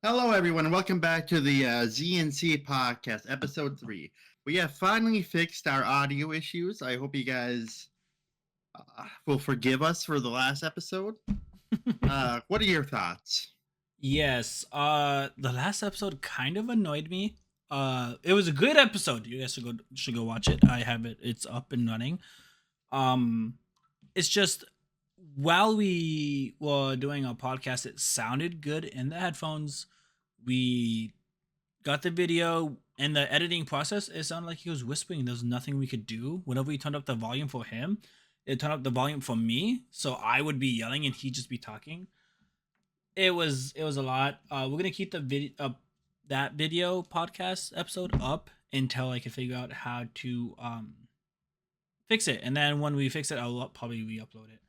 Hello, everyone, and welcome back to the ZNC podcast, episode 3. We have finally fixed our audio issues. I hope you guys will forgive us for the last episode. What are your thoughts? Yes, the last episode kind of annoyed me. It was a good episode. You guys should go watch it. I have it. It's up and running. Um, it's just while we were doing our podcast, it sounded good in the headphones. We got the video and the editing process. It sounded like he was whispering. There's nothing we could do. Whenever we turned up the volume for him, it turned up the volume for me. So I would be yelling and he'd just be talking. It was a lot. We're gonna keep the video that video podcast episode up until I can figure out how to fix it, and then when we fix it, I'll probably re-upload it.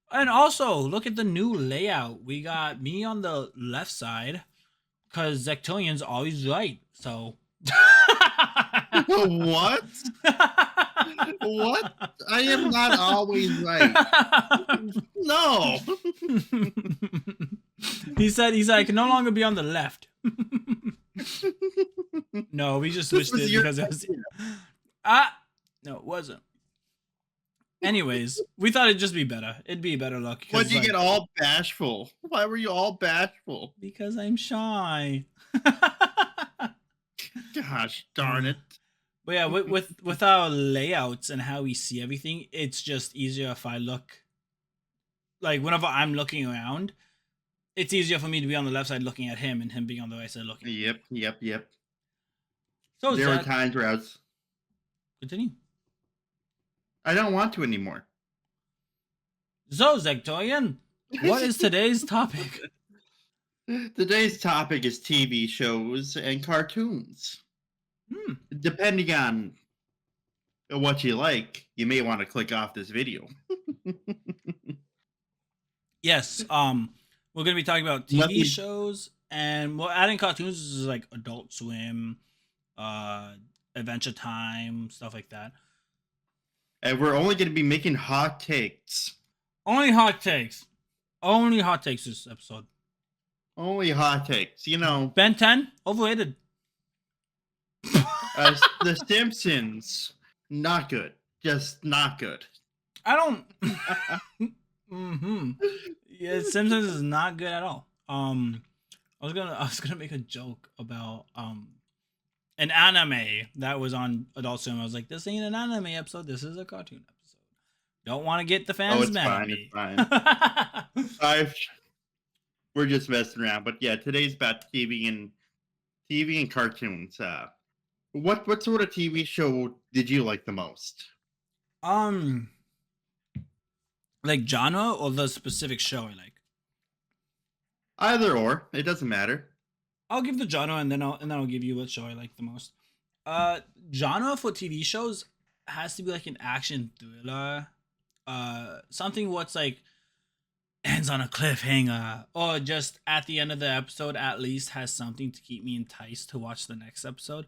And also, look at the new layout. We got me on the left side because Zectorian's always right. So. What? What? I am not always right. No. He said I can no longer be on the left. No, we just switched it because it was no, it wasn't. Anyways, we thought it'd just be better. It'd be better luck. Why'd you get all bashful? Why were you all bashful? Because I'm shy. Gosh darn it. But yeah, with our layouts and how we see everything, it's just easier if I look. Like, whenever I'm looking around, it's easier for me to be on the left side looking at him and him being on the right side looking. Yep. So there were times where I was... Continue. I don't want to anymore. So, Zectorian, what is today's topic? Today's topic is TV shows and cartoons. Depending on what you like, you may want to click off this video. Yes, we're gonna be talking about TV shows, and we're adding cartoons is like Adult Swim, Adventure Time, stuff like that. And we're only going to be making hot takes. Only hot takes. Only hot takes this episode. Only hot takes. You know. Ben 10, overrated. The Simpsons, not good. Just not good. I don't. Yeah, Simpsons is not good at all. I was gonna make a joke about an anime that was on Adult Swim. I was like, this ain't an anime episode. This is a cartoon episode. Don't want to get the fans mad at me. It's fine. We're just messing around. But yeah, today's about TV and cartoons. What sort of TV show did you like the most? Like genre or the specific show I like? Either or, it doesn't matter. I'll give the genre and then I'll give you what show I like the most. Genre for TV shows has to be like an action thriller. Something what's like ends on a cliffhanger, or just at the end of the episode at least has something to keep me enticed to watch the next episode.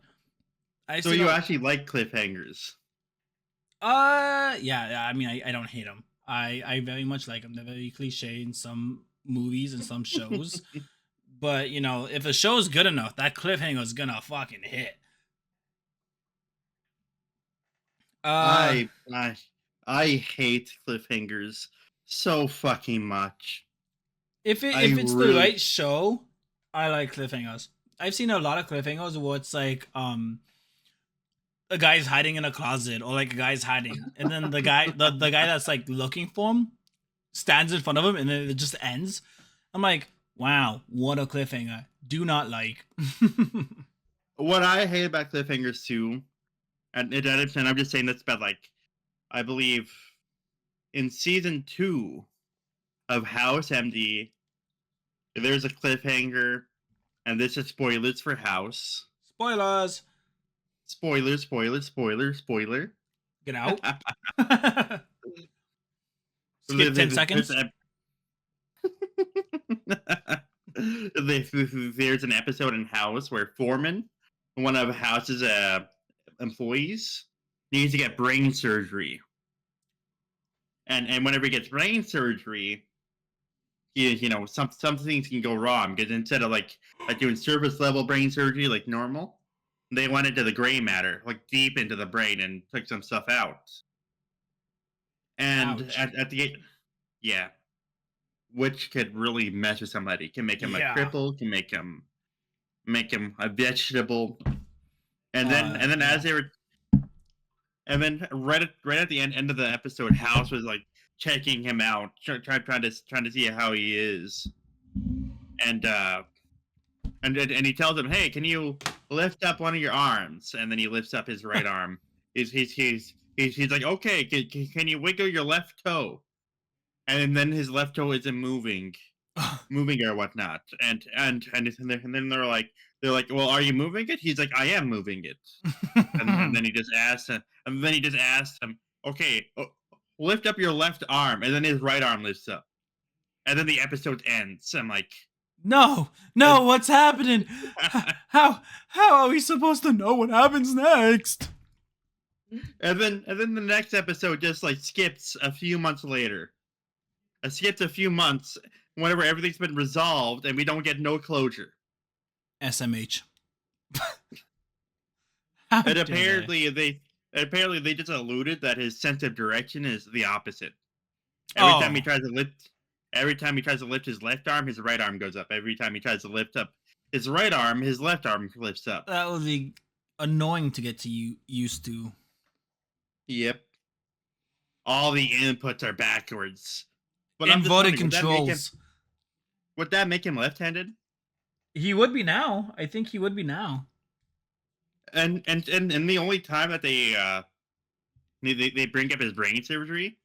So you actually like cliffhangers? Yeah. I mean, I don't hate them. I very much like them. They're very cliche in some movies and some shows. But, you know, if a show's good enough, that cliffhanger is gonna fucking hit. I hate cliffhangers so fucking much. If it's the right show, I like cliffhangers. I've seen a lot of cliffhangers where it's like a guy's hiding in a closet, or like a guy's hiding, and then the guy that's like looking for him stands in front of him, and then it just ends. I'm like, wow, what a cliffhanger. Do not like. What I hate about cliffhangers too, and I'm just saying this about, like, I believe in season 2 of House MD, there's a cliffhanger, and this is spoilers for House. Spoilers. Spoiler. Get out. Skip 10 seconds. There's an episode in House where Foreman, one of House's employees, needs to get brain surgery. And whenever he gets brain surgery, some things can go wrong because instead of like doing surface level brain surgery like normal, they went into the gray matter, like deep into the brain, and took some stuff out. And Ouch. at the yeah, which could really mess with somebody, can make him a Yeah. cripple, can make him a vegetable. And then Yeah. as they were, and then right at the end of the episode, House was like checking him out, trying to see how he is, and and he tells him, "Hey, can you lift up one of your arms?" And then he lifts up his right arm. He's like, "Okay, can you wiggle your left toe?" And then his left toe isn't moving or whatnot. And then they're like, "Well, are you moving it?" He's like, "I am moving it." And then he just asked him, "Okay, lift up your left arm." And then his right arm lifts up. And then the episode ends. I'm like, No, and, no, what's happening? How are we supposed to know what happens next? and then the next episode just like skips a few months later. It skips a few months whenever everything's been resolved and we don't get no closure. SMH. How And dare they? apparently they just alluded that his sense of direction is the opposite. Oh, Every time he tries to lift his left arm, his right arm goes up. Every time he tries to lift up his right arm, his left arm lifts up. that would be annoying to get to used to. Yep. All the inputs are backwards. But I'm just Inverted wondering, controls. would that make him left-handed? He would be now. I think he would be now. And the only time that they bring up his brain surgery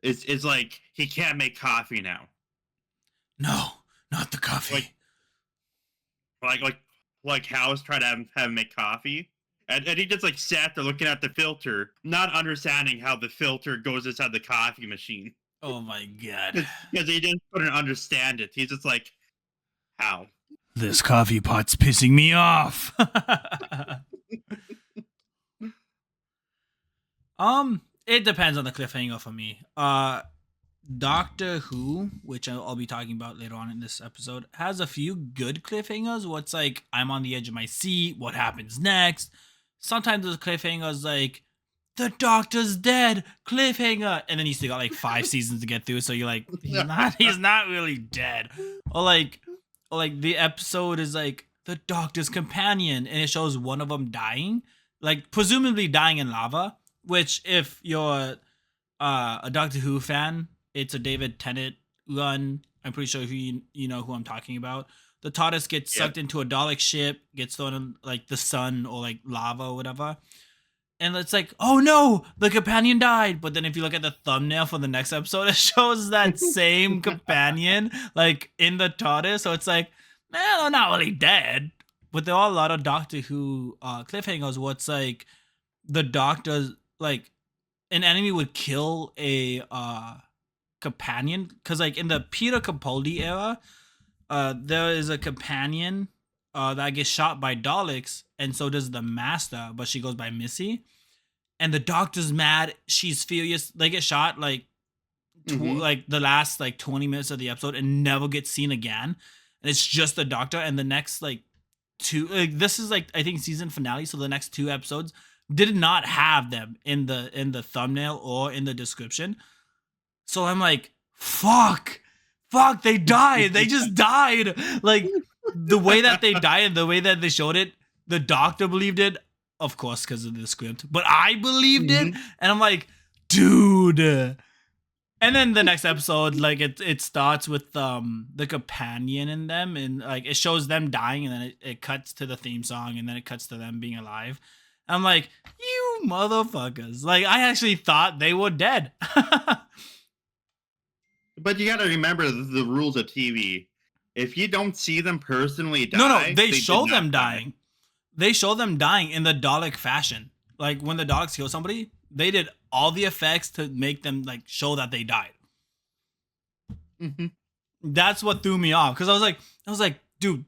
is like he can't make coffee now. No, not the coffee. Like like like House tried to have him make coffee. And he just like sat there looking at the filter, not understanding how the filter goes inside the coffee machine. Oh my god. Because he just couldn't understand it. He's just like, how? This coffee pot's pissing me off. It depends on the cliffhanger for me. Doctor Who, which I'll be talking about later on in this episode, has a few good cliffhangers. What's like, I'm on the edge of my seat. What happens next? Sometimes the cliffhangers like, the doctor's dead. Cliffhanger, and then you still got like 5 seasons to get through. So you're like, he's not really dead. Or like the episode is like the doctor's companion, and it shows one of them dying, like presumably dying in lava. Which, if you're a Doctor Who fan, it's a David Tennant run. I'm pretty sure you know who I'm talking about. The TARDIS gets sucked into a Dalek ship, gets thrown in like the sun or like lava or whatever. And it's like, oh no, the companion died. But then if you look at the thumbnail for the next episode, it shows that same companion like in the TARDIS. So it's like, man, they're not really dead. But there are a lot of Doctor Who cliffhangers where it's like the Doctor's like an enemy would kill a companion, because like in the Peter Capaldi era, there is a companion that gets shot by Daleks, and so does the Master, but she goes by Missy, and the Doctor's mad. She's furious. They get shot like like the last like 20 minutes of the episode and never get seen again, and it's just the Doctor. And the next like this is like I think season finale, so the next 2 episodes did not have them in the thumbnail or in the description. So I'm like, fuck, they died. They just died. Like the way that they died and the way that they showed it, the Doctor believed it, of course, because of the script. But I believed it, and I'm like, dude. And then the next episode, like it starts with the companion in them, and like it shows them dying, and then it cuts to the theme song, and then it cuts to them being alive. I'm like, you motherfuckers. Like, I actually thought they were dead. But you got to remember the rules of TV. If you don't see them personally die, No, they show them dying. They show them dying in the Dalek fashion. Like, when the Daleks kill somebody, they did all the effects to make them, like, show that they died. That's what threw me off. Because I was like, dude,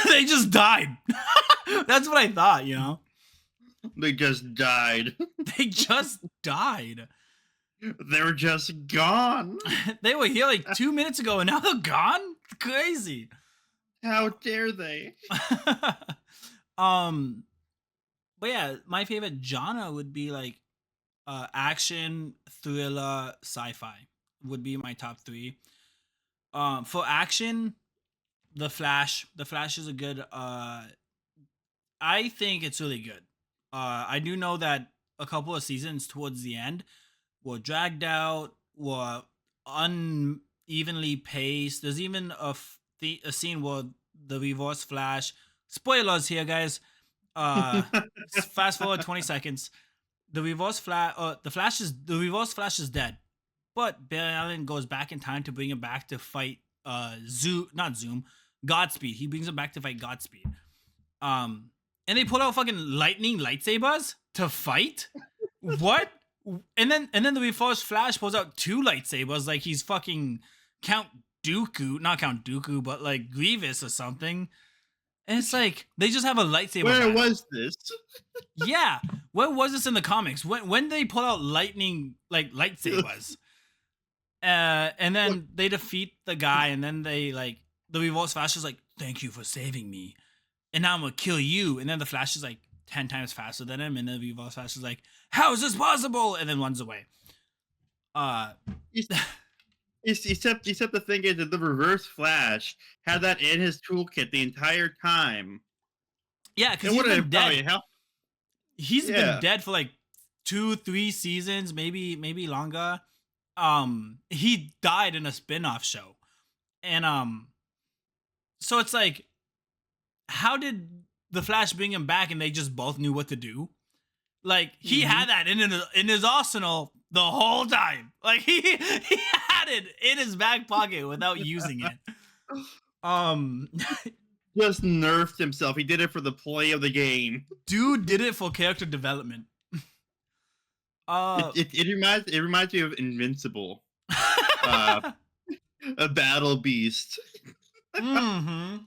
they just died. That's what I thought, you know? They just died. They just died. They're just gone. They were here like 2 minutes ago and now they're gone. Crazy. How dare they? um, but yeah, my favorite genre would be like action, thriller, sci-fi would be my top three. For action, The Flash. The Flash is a good. I think it's really good. I do know that a couple of seasons towards the end were dragged out, were unevenly paced. There's even a scene where the Reverse Flash. Spoilers here, guys. Uh, Fast forward 20 seconds. The Reverse Flash is dead, but Barry Allen goes back in time to bring him back to fight. Godspeed. He brings him back to fight Godspeed. Um, and they pull out fucking lightning lightsabers to fight. What? And then the Reverse Flash pulls out two lightsabers like he's fucking Count Dooku, not Count Dooku, but like Grievous or something. And it's like they just have a lightsaber. Where battle. was this? Yeah, where was this in the comics? When they pull out lightning like lightsabers? And then they defeat the guy, and then they like the Reverse Flash is like, "Thank you for saving me," and now I'm gonna kill you. And then the Flash is like 10 times faster than him, and then the Reverse Flash is like, "How is this possible?" And then runs away. Except the thing is that the Reverse Flash had that in his toolkit the entire time. Yeah, because he's been dead. Helped. He's been dead for like 2-3 seasons, maybe longer. He died in a spin-off show. And so it's like, how did the Flash bring him back and they just both knew what to do? Like he had that in his arsenal the whole time. Like he had it in his back pocket without using it. Just nerfed himself. He did it for the play of the game. Dude did it for character development. It reminds me of Invincible. A battle beast. Mm-hmm.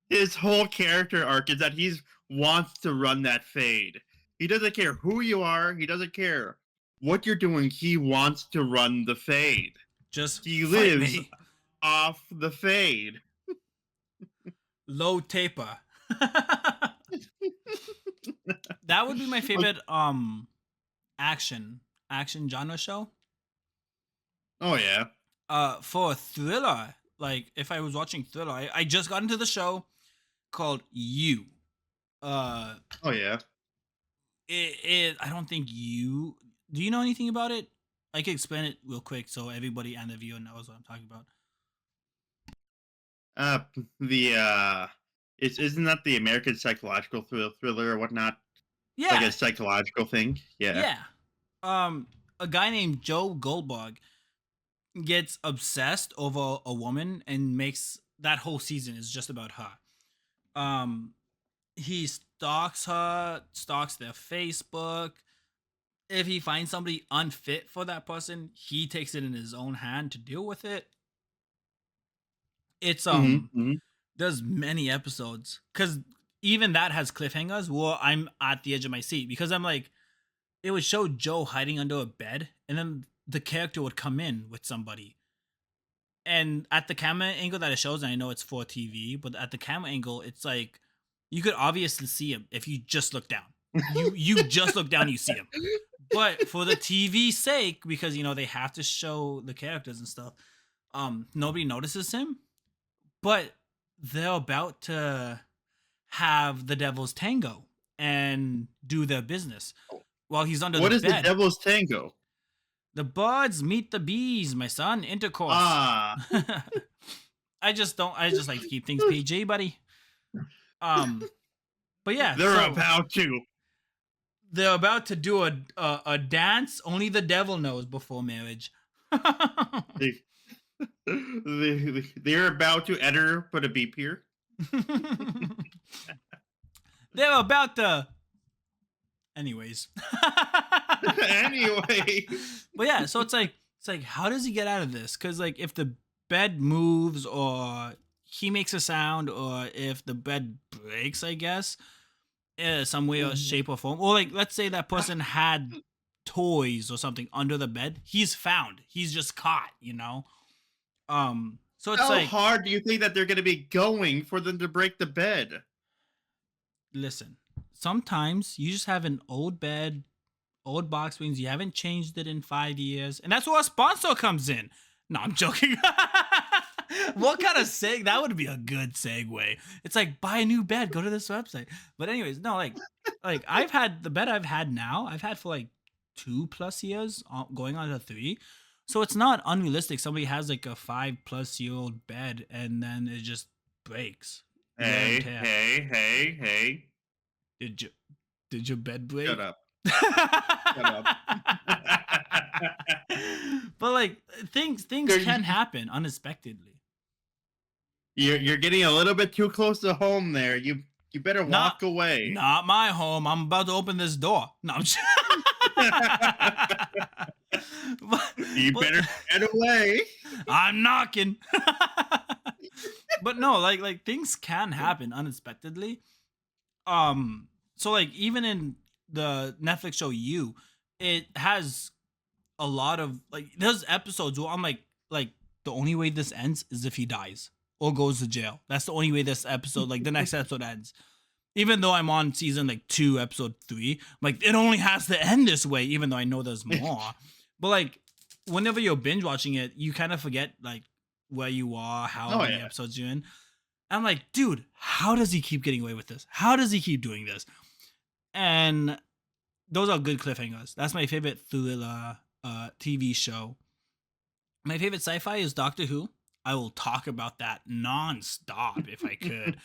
His whole character arc is that he wants to run that fade. He doesn't care who you are. He doesn't care what you're doing. He wants to run the fade. He lives off the fade. Low taper. That would be my favorite action genre show. Oh yeah. For a thriller, like if I was watching thriller, I just got into the show called You. Oh yeah. I don't think you. Do you know anything about it? I can explain it real quick so everybody and the viewer knows what I'm talking about. Isn't that the American psychological thriller or whatnot? Yeah, like a psychological thing. Yeah. Yeah. A guy named Joe Goldberg gets obsessed over a woman and makes that whole season is just about her. He stalks her, stalks their Facebook. If he finds somebody unfit for that person, he takes it in his own hand to deal with it. It's there's many episodes because even that has cliffhangers where I'm at the edge of my seat because I'm like, it would show Joe hiding under a bed and then the character would come in with somebody. And at the camera angle that it shows, and I know it's for TV, but at the camera angle, it's like you could obviously see him if you just look down. You just look down, you see him. But for the TV sake, because they have to show the characters and stuff, nobody notices him. But they're about to have the Devil's Tango and do their business while he's under the bed. What is the Devil's Tango? The birds meet the bees, my son. Intercourse. I just like to keep things PG, buddy. But yeah, they're about to do a dance only the devil knows before marriage. They're about to enter. Put a beep here. They're about to. Anyways. Anyway. But yeah, so it's like how does he get out of this? Because like if the bed moves or he makes a sound or if the bed breaks, I guess, some way or shape or form, or like let's say that person had toys or something under the bed, he's found. He's just caught, you know? So it's How like, hard do you think that they're going to be going for them to break the bed? listen, sometimes you just have an old bed, old box springs, you haven't changed it in 5 years, and that's where a sponsor comes in. No, I'm joking. What kind of that would be a good segue. It's like, buy a new bed, go to this website. But anyways, no, like I've had the bed I've had now, I've had for like 2+ years, going on to 3. So it's not unrealistic. Somebody has like a 5+ year old bed and then it just breaks. Wear and Hey, tear. hey, hey, hey. Did your bed break? Shut up. Shut up. But like things can happen unexpectedly. You're getting a little bit too close to home there. You better walk away. Not my home. I'm about to open this door. No, I'm just... You better get away. I'm knocking. But no, like things can happen unexpectedly. So like even in the Netflix show You, it has a lot of like there's episodes where I'm like the only way this ends is if he dies or goes to jail. That's the only way this episode, like the next episode ends. Even though I'm on season like 2, episode 3, like it only has to end this way, even though I know there's more. But like whenever you're binge watching it, you kind of forget like where you are, how many episodes you're in. I'm like, dude, how does he keep getting away with this? How does he keep doing this? And those are good cliffhangers. That's my favorite thriller TV show. My favorite sci-fi is Doctor Who. I will talk about that nonstop if I could.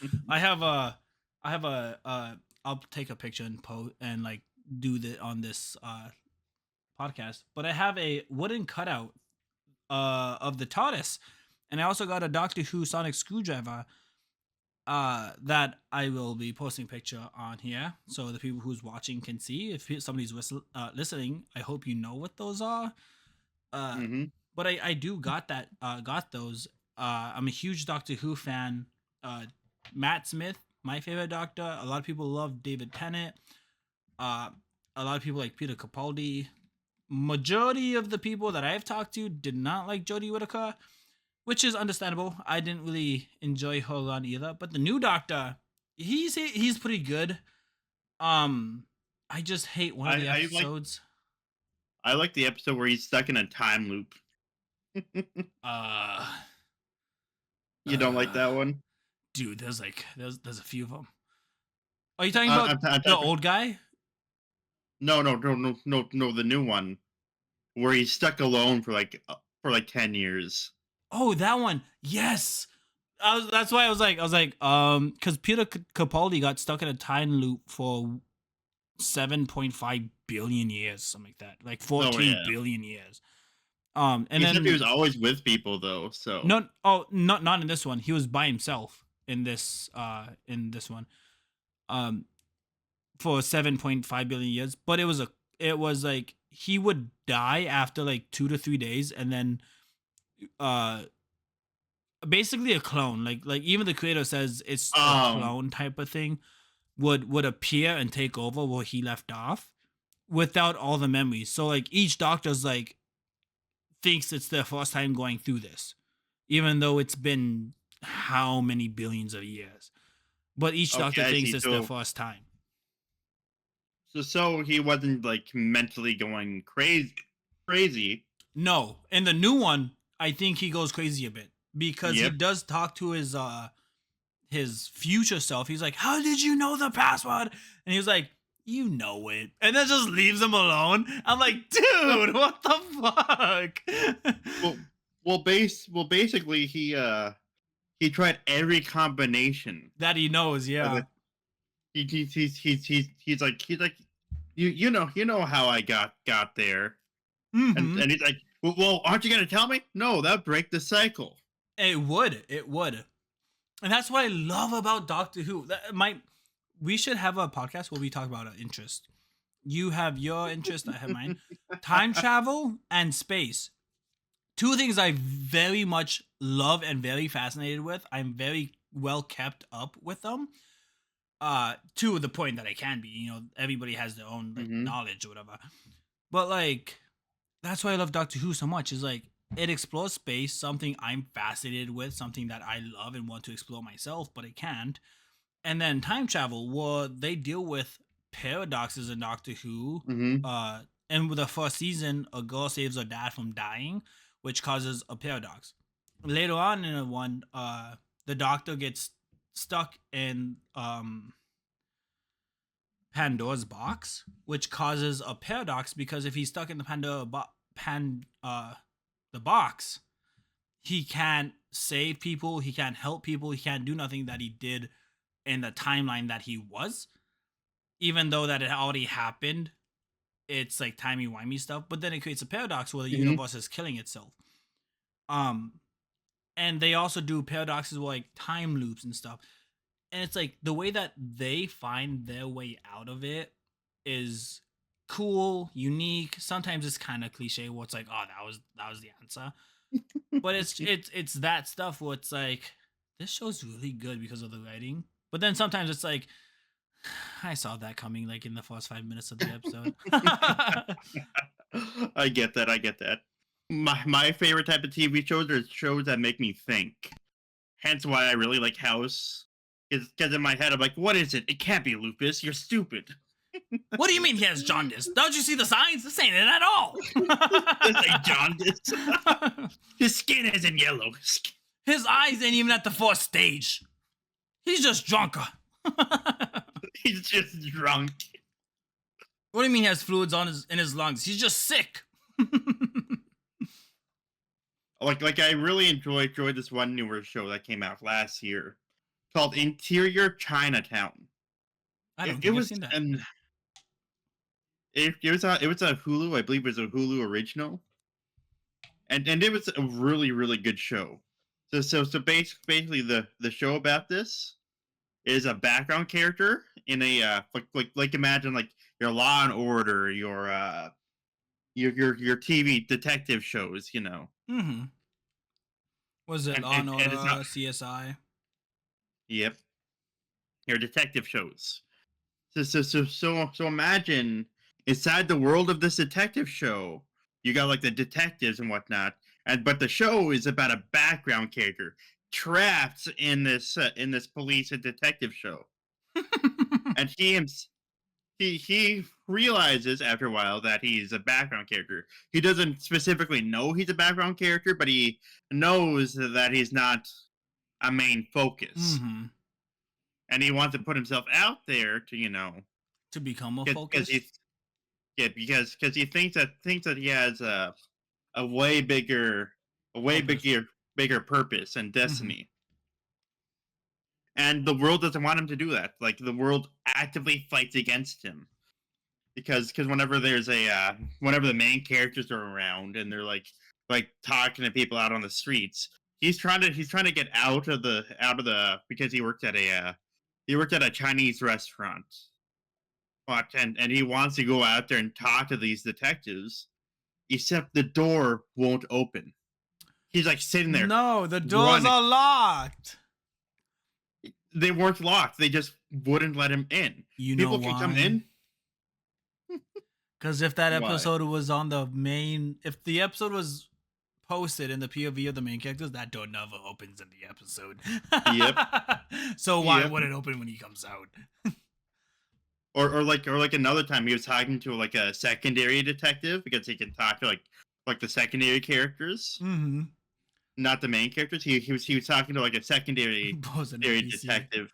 I'll take a picture and post and like do that on this podcast. But I have a wooden cutout of the TARDIS, and I also got a Doctor Who sonic screwdriver that I will be posting a picture on here, so the people who's watching can see. If somebody's listening, I hope you know what those are. But I do got those. I'm a huge Doctor Who fan. Matt Smith, my favorite Doctor. A lot of people love David Tennant. A lot of people like Peter Capaldi. Majority of the people that I've talked to did not like Jodie Whittaker, which is understandable. I didn't really enjoy her run either. But the new Doctor, he's pretty good. I just hate one of the episodes. I like the episode where he's stuck in a time loop. You don't like that one? Dude, there's a few of them. Are you talking about the old guy? No, the new one where he's stuck alone for like 10 years. Oh, that one. Yes. That's why I was like, because Peter Capaldi got stuck in a time loop for 7.5 billion years, something like that, like 14 billion years. And then he was always with people though. So not in this one. He was by himself in this one. For 7.5 billion years, but it was like he would die after like 2 to 3 days, and then basically a clone, like even the creator says it's a clone type of thing, would appear and take over where he left off without all the memories. So like each Doctor's like thinks it's their first time going through this, even though it's been how many billions of years, but each Doctor thinks it's their first time. So he wasn't like mentally going crazy. No, in the new one, I think he goes crazy a bit because he does talk to his future self. He's like, "How did you know the password?" And he's like, "You know it," and then just leaves him alone. I'm like, dude, what the fuck? Well, basically, he tried every combination that he knows. Yeah. He's like you know how I got there, and he's like, well, aren't you gonna tell me? No, that'd break the cycle. It would, and that's what I love about Doctor Who. We should have a podcast where we talk about our interest. You have your interest, I have mine. Time travel and space, 2 things I very much love and very fascinated with. I'm very well kept up with them. To the point that I can be, everybody has their own knowledge or whatever. But like, that's why I love Doctor Who so much. Is like it explores space, something I'm fascinated with, something that I love and want to explore myself, but I can't. And then time travel, well, they deal with paradoxes in Doctor Who. Hmm. And with the first season, a girl saves her dad from dying, which causes a paradox. Later on in one, the Doctor gets stuck in Pandora's box, which causes a paradox because if he's stuck in the the box, he can't save people, he can't help people, he can't do nothing that he did in the timeline that he was, even though that it already happened. It's like timey-wimey stuff, but then it creates a paradox where the Hmm. universe is killing itself. Um, and they also do paradoxes with like time loops and stuff. And it's like the way that they find their way out of it is cool, unique. Sometimes it's kind of cliche where it's like, oh, that was the answer. But it's that stuff where it's like this show's really good because of the writing. But then sometimes it's like I saw that coming like in the first 5 minutes of the episode. I get that. I get that. My favorite type of TV shows are shows that make me think. Hence why I really like House. Is because in my head I'm like, what is it? It can't be lupus. You're stupid. What do you mean he has jaundice? Don't you see the signs? This ain't it at all. It's like jaundice. His skin isn't yellow. His eyes ain't even at the fourth stage. He's just drunker. He's just drunk. What do you mean he has fluids on in his lungs? He's just sick. Like I really enjoyed this one newer show that came out last year called Interior Chinatown. I don't It think I've was seen that. it was a Hulu, I believe it was a Hulu original, and it was a really good show. Basically the show about this is a background character in a like imagine like your Law and Order, your TV detective shows, you know. Mm-hmm. Was it And Law and, and and it's not. Order, CSI? Yep, your detective shows. So imagine inside the world of this detective show, you got like the detectives and whatnot, and but the show is about a background character trapped in this police and detective show, and he realizes after a while that he's a background character. He doesn't specifically know he's a background character, but he knows that he's not a main focus, Mm-hmm. and he wants to put himself out there to To become a because he focus? yeah, because he thinks that he has a way bigger a way Purpose. bigger purpose and Mm-hmm. destiny. And the world doesn't want him to do that. Like the world actively fights against him because whenever the main characters are around and they're like talking to people out on the streets, he's trying to get out of the because he worked at a Chinese restaurant. And he wants to go out there and talk to these detectives, except the door won't open. He's like sitting there No, the doors running. are locked. They weren't locked. They just wouldn't let him in. You know People can come why? in. Because if that Why? episode was on the main, if the episode was posted in the POV of the main characters, that door never opens in the episode. Yep. So why Yep. would it open when he comes out? Or like another time he was talking to like a secondary detective because he can talk to like the secondary characters, Mm-hmm. not the main characters. He was talking to like a Pose an secondary NPC.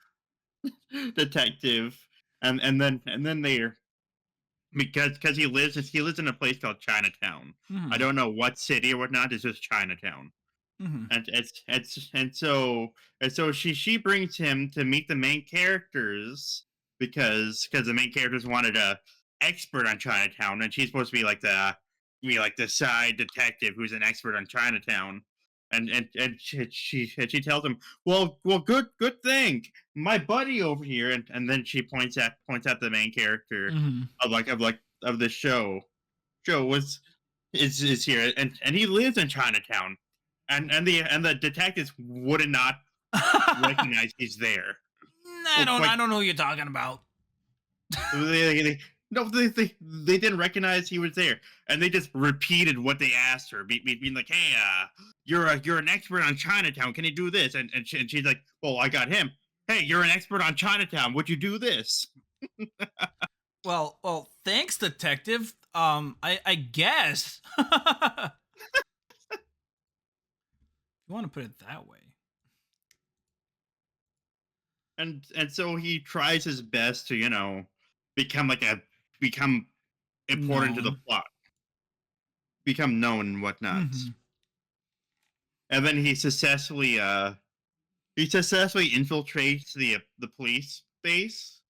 detective, and then they because he lives in a place called Chinatown. I Mm-hmm. don't know what city or whatnot. It's just Chinatown, Mm-hmm. and so she brings him to meet the main characters because the main characters wanted a expert on Chinatown, and she's supposed to be like the side detective who's an expert on Chinatown. And she tells him, well, good thing my buddy over here, and then she points at the main character Mm-hmm. of the show is here, and he lives in Chinatown, and the detectives would not recognize he's there. I Well, don't. like I don't know who you're talking about. they No, they didn't recognize he was there, and they just repeated what they asked her, being like, "Hey, you're an expert on Chinatown. Can you do this?" And she's like, "Well, I got him. Hey, you're an expert on Chinatown. Would you do this?" Well, thanks, detective. I guess. You want to put it that way. And so he tries his best to become like a become important to the Known. plot, become known and whatnot. Mm-hmm. And then he successfully infiltrates the police base.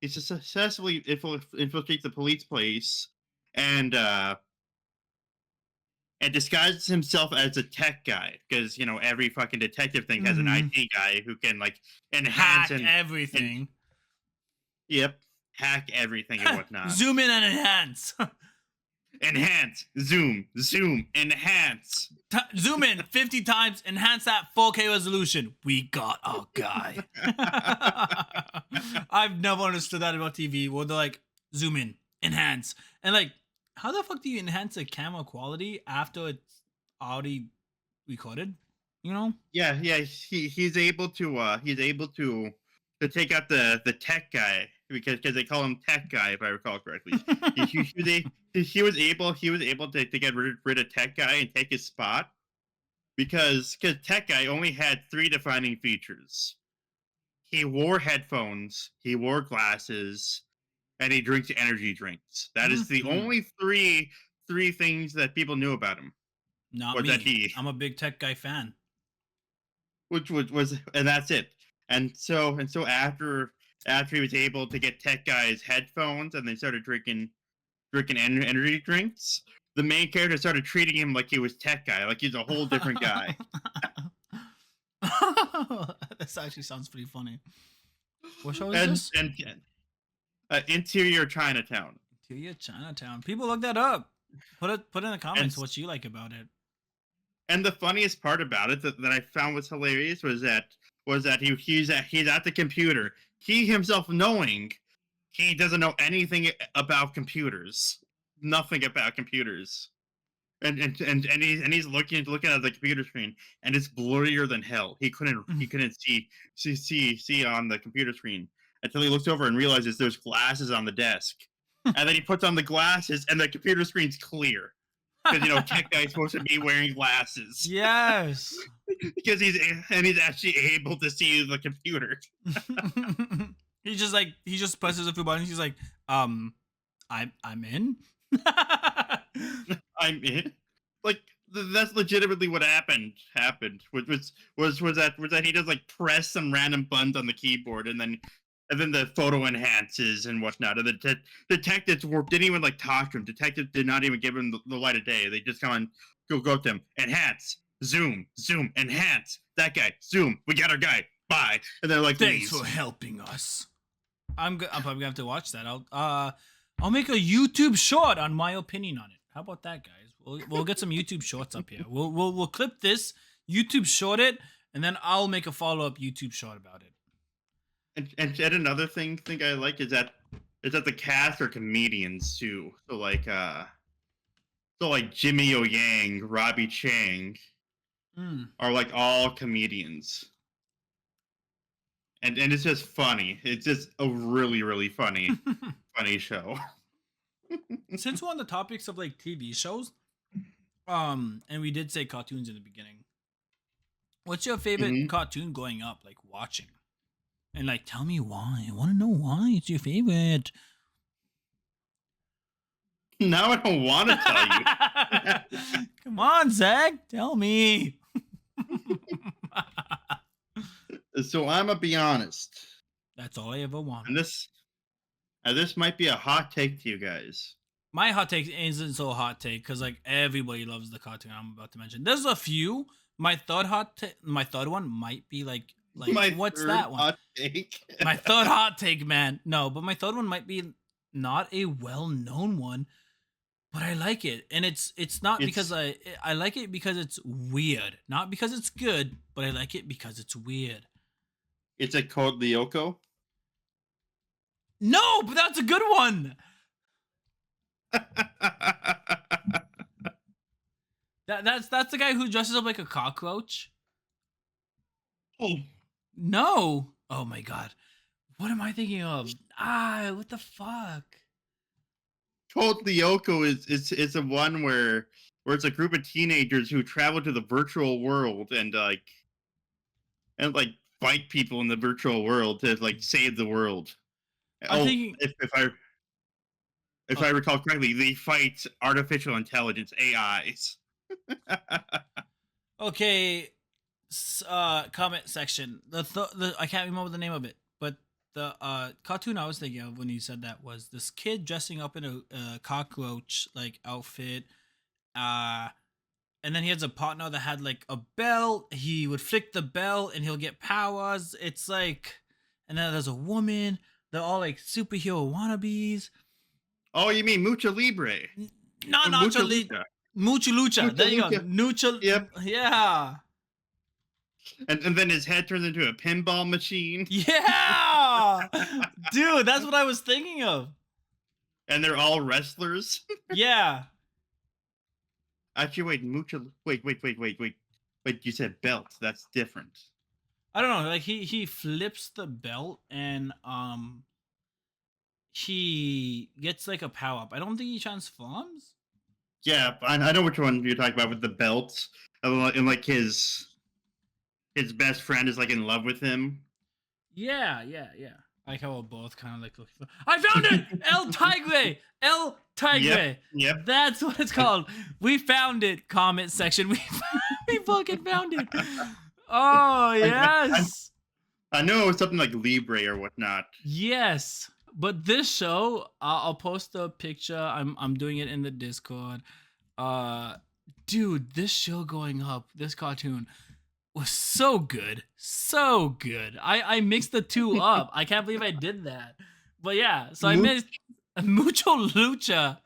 He successfully infiltrates the police place, and uh and disguises himself as a tech guy, because every fucking detective thing has an Mm-hmm. IT guy who can like enhance Hack and everything. yep, hack everything and whatnot. Zoom in and enhance. Enhance, zoom, enhance. Zoom in 50 times, enhance that 4K resolution. We got our guy. I've never understood that about TV. Where they're like, zoom in, enhance, and like, how the fuck do you enhance a camera quality after it's already recorded? You know? Yeah. He's able to take out the tech guy, because they call him tech guy, if I recall correctly. He was able to get rid of tech guy and take his spot, because tech guy only had three defining features. He wore headphones, he wore glasses, and he drinks energy drinks. That is the Mm-hmm. only three things that people knew about him. Not Was that me. he, I'm a big tech guy fan. which was and that's it. And so after he was able to get tech guy's headphones, and they started drinking energy drinks, the main character started treating him like he was tech guy, like he's a whole different guy. This actually sounds pretty funny. What show is and this? and Interior Chinatown. Interior Chinatown. People look that up. Put in the and comments what you like about it. And the funniest part about it that I found was hilarious was that he's at the computer. He himself knowing he doesn't know anything about computers, nothing about computers, and he's looking at the computer screen, and it's blurrier than hell. He couldn't see on the computer screen until he looks over and realizes there's glasses on the desk, and then he puts on the glasses, and the computer screen's clear, because tech guy's supposed to be wearing glasses, Yes. because he's actually able to see the computer. He just presses a few buttons. He's like, I'm in. I mean, like that's legitimately what happened. Was that he just like press some random buttons on the keyboard, and then the photo enhances and whatnot. And the detectives didn't even like talk to him. Detectives did not even give him the light of day. They just go up to him, enhance, zoom, enhance. That guy, zoom. We got our guy. Bye. And they're like, Thanks leaves. for helping us. I'm probably gonna have to watch that. I'll make a YouTube short on my opinion on it. How about that, guys? We'll get some YouTube shorts up here. We'll clip this, YouTube short it, and then I'll make a follow up YouTube short about it. And another thing I like is that the cast are comedians too. So like Jimmy O Yang, Robbie Chang Mm. are like all comedians. And it's just funny. It's just a really, really funny show. Since we're on the topics of like TV shows, and we did say cartoons in the beginning. What's your favorite Mhm. cartoon growing up, like watching? And like, tell me why. I want to know why it's your favorite. Now I don't want to tell Come on, Zach, tell me. you. So I'm gonna be honest, That's all I ever want. and this might be a hot take to you guys. My hot take isn't so hot take because like everybody loves the cartoon I'm about to mention. There's a few. My third one might be like My what's third that one? hot take. My third hot take, man. No, but my third one might be not a well-known one, but I like it, and it's not because It's I like it because it's weird, not because it's good, but I like it because it's weird. it's a Code Lyoko. No, but that's a good one. That's the guy who dresses up like a cockroach. Oh, No. Oh my god. What am I thinking of? What the fuck? Code Lyoko is a one where it's a group of teenagers who travel to the virtual world and like fight people in the virtual world to like save the world. I'm Oh, thinking. if Oh, I recall correctly, they fight artificial intelligence AIs. okay. Comment section. The I can't remember the name of it, but the cartoon I was thinking of when you said that was this kid dressing up in a cockroach like outfit. Uh, and then he has a partner that had like a bell. He would flick the bell and he'll get powers. It's like, and then there's a woman. They're all like superhero wannabes. Oh, you mean Mucha Libre? No, Mucha naturally, Lucha. Mucha Lucha. Mucha There you go. Lucha. Nucha. Yep. Yeah. And then his head turns into a pinball machine. Yeah. Dude, that's what I was thinking of. And they're all wrestlers. Yeah. Actually, wait, Wait, you said belt. That's different. I don't know. Like he flips the belt and he gets like a power up. I don't think he transforms. Yeah, I know which one you're talking about with the belt. And like his best friend is like in love with him. Yeah. I like how we're both kind of like looking for. I found it. El Tigre. El Tigre. Yep. That's what it's called. We found it. Comment section. We fucking found it. Oh yes. I know it was something like Libre or whatnot. Yes. But this show, I'll post a picture. I'm doing it in the Discord. Dude, this show going up, this cartoon was so good. So good. I mixed the two up. I can't believe I did that. But yeah, so I mixed Mucho Lucha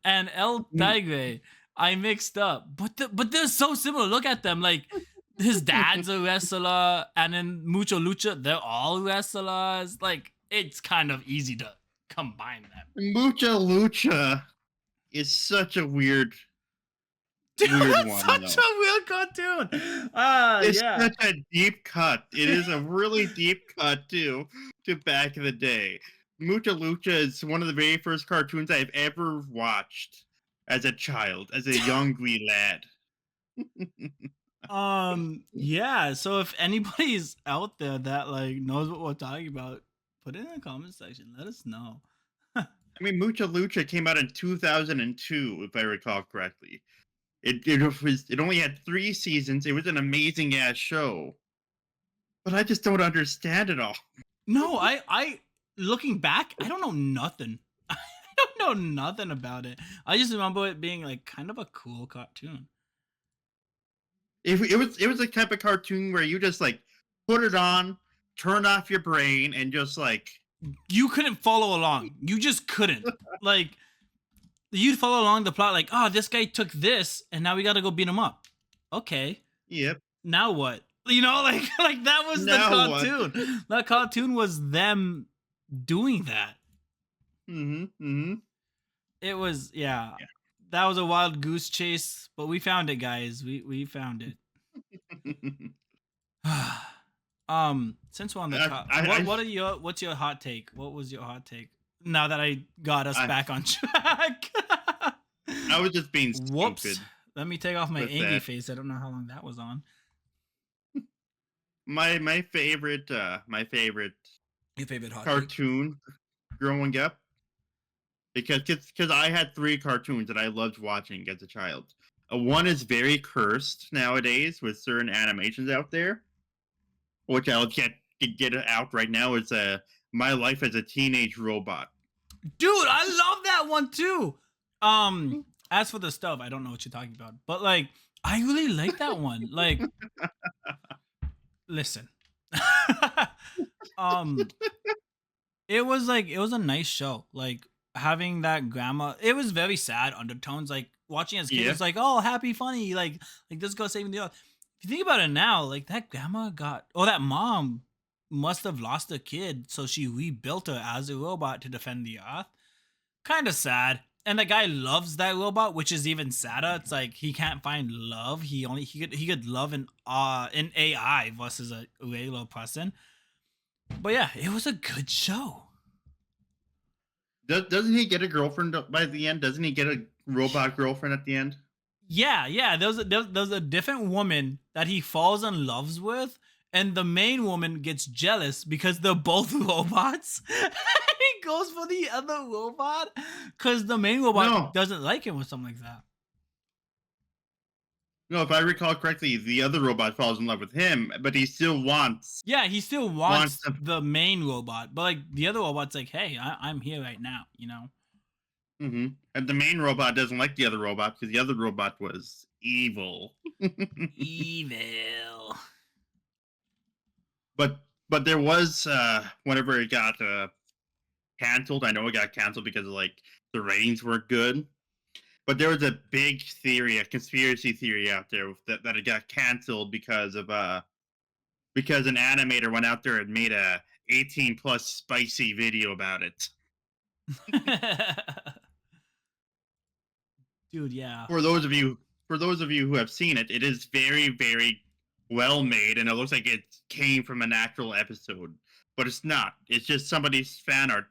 and El Tigre. I mixed up. But they're so similar. Look at them. Like his dad's a wrestler, and then Mucho Lucha, they're all wrestlers. Like it's kind of easy to combine them. Mucha Lucha is such a weird Dude, one. such a weird cartoon. It's Yeah. such a deep cut. It is a really deep cut too to back in the day. Mucha Lucha is one of the very first cartoons I've ever watched as a child, as a young wee lad. Yeah, so if anybody's out there that like knows what we're talking about, put it in the comment section. Let us know. I mean, Mucha Lucha came out in 2002, if I recall correctly. It only had 3 seasons. It was an amazing ass show, but I just don't understand it all. No, I looking back, I don't know nothing. I don't know nothing about it. I just remember it being like kind of a cool cartoon. It was a type of cartoon where you just like put it on, turn off your brain, and just like You couldn't follow along. You just couldn't. Like you'd follow along the plot like, "Oh, this guy took this and now we got to go beat him up." Okay. yep. Now what? You know, like that was the Now what? cartoon. That cartoon was them doing that. It was yeah. That was a wild goose chase, but we found it, guys. We found it. Since we're on the what's your hot take? What was your hot take? Now that I got us back on track. I was just being stupid. Whoops. Let me take off my angry that. face. I don't know how long that was on. My favorite Your favorite hot cartoon growing up, because I had 3 cartoons that I loved watching as a child. One is very cursed nowadays with certain animations out there, which I'll get out right now. Is My Life as a Teenage Robot. Dude, I love that one too. As for the stuff, I don't know what you're talking about, but like, I really like that one. Like, listen, it was a nice show. Like having that grandma, it was very sad undertones. Like watching as kids, it's like, oh, happy, funny, like this girl saving the earth. If you think about it now, like that grandma that mom must have lost a kid, so she rebuilt her as a robot to defend the earth. Kind of sad. and the guy loves that robot, which is even sadder. It's like he can't find love. He could love an AI versus a regular person. But yeah, it was a good show. Doesn't he get a girlfriend by the end? Doesn't he get a robot girlfriend at the end? Yeah, yeah. There's a different woman that he falls in love with, and the main woman gets jealous because they're both robots. He goes for the other robot because the main robot No, doesn't like him or something like that. no. If I recall correctly, the other robot falls in love with him, but he still Yeah, he still wants wants to. the main robot, but like the other robot's like, hey, I'm here right now, you know? And the main robot doesn't like the other robot because the other robot was evil. Evil. but but there was whenever it got canceled. I know it got canceled because of, like, the ratings weren't good. But there was a big theory, a conspiracy theory out there that it got canceled because an animator went out there and made a 18 plus spicy video about it. Dude, yeah. For those of you for those of you who have seen it, it is very, very well made, and it looks like it came from an actual episode. But it's not. It's just somebody's fan art.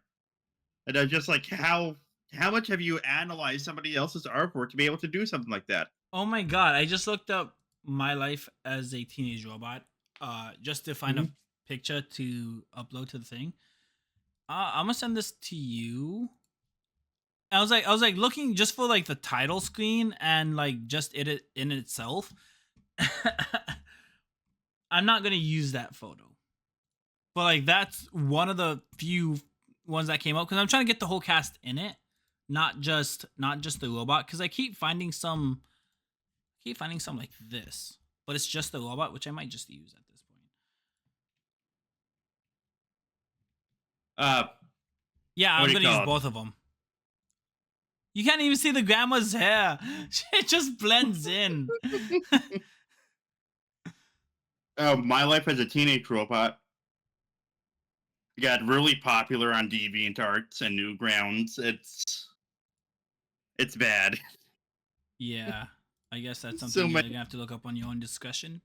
And I'm just like, how much have you analyzed somebody else's artwork to be able to do something like that? Oh my god, I just looked up my life as a teenage robot, just to find a Mhm. picture to upload to the thing. I'm gonna send this to you. I was like looking just for like the title screen and like just it in itself. I'm not gonna use that photo, but like that's one of the few ones that came up because I'm trying to get the whole cast in it, not just the robot. Because I keep finding some like this, but it's just the robot, which I might just use at this point. Uh, Yeah, what I'm do you gonna use call it? both of them. You can't even see the grandma's hair; it just blends in. My life as a teenage robot got really popular on DeviantArt and Newgrounds. It's bad. Yeah, I guess that's something So you're many. gonna have to look up on your own discussion.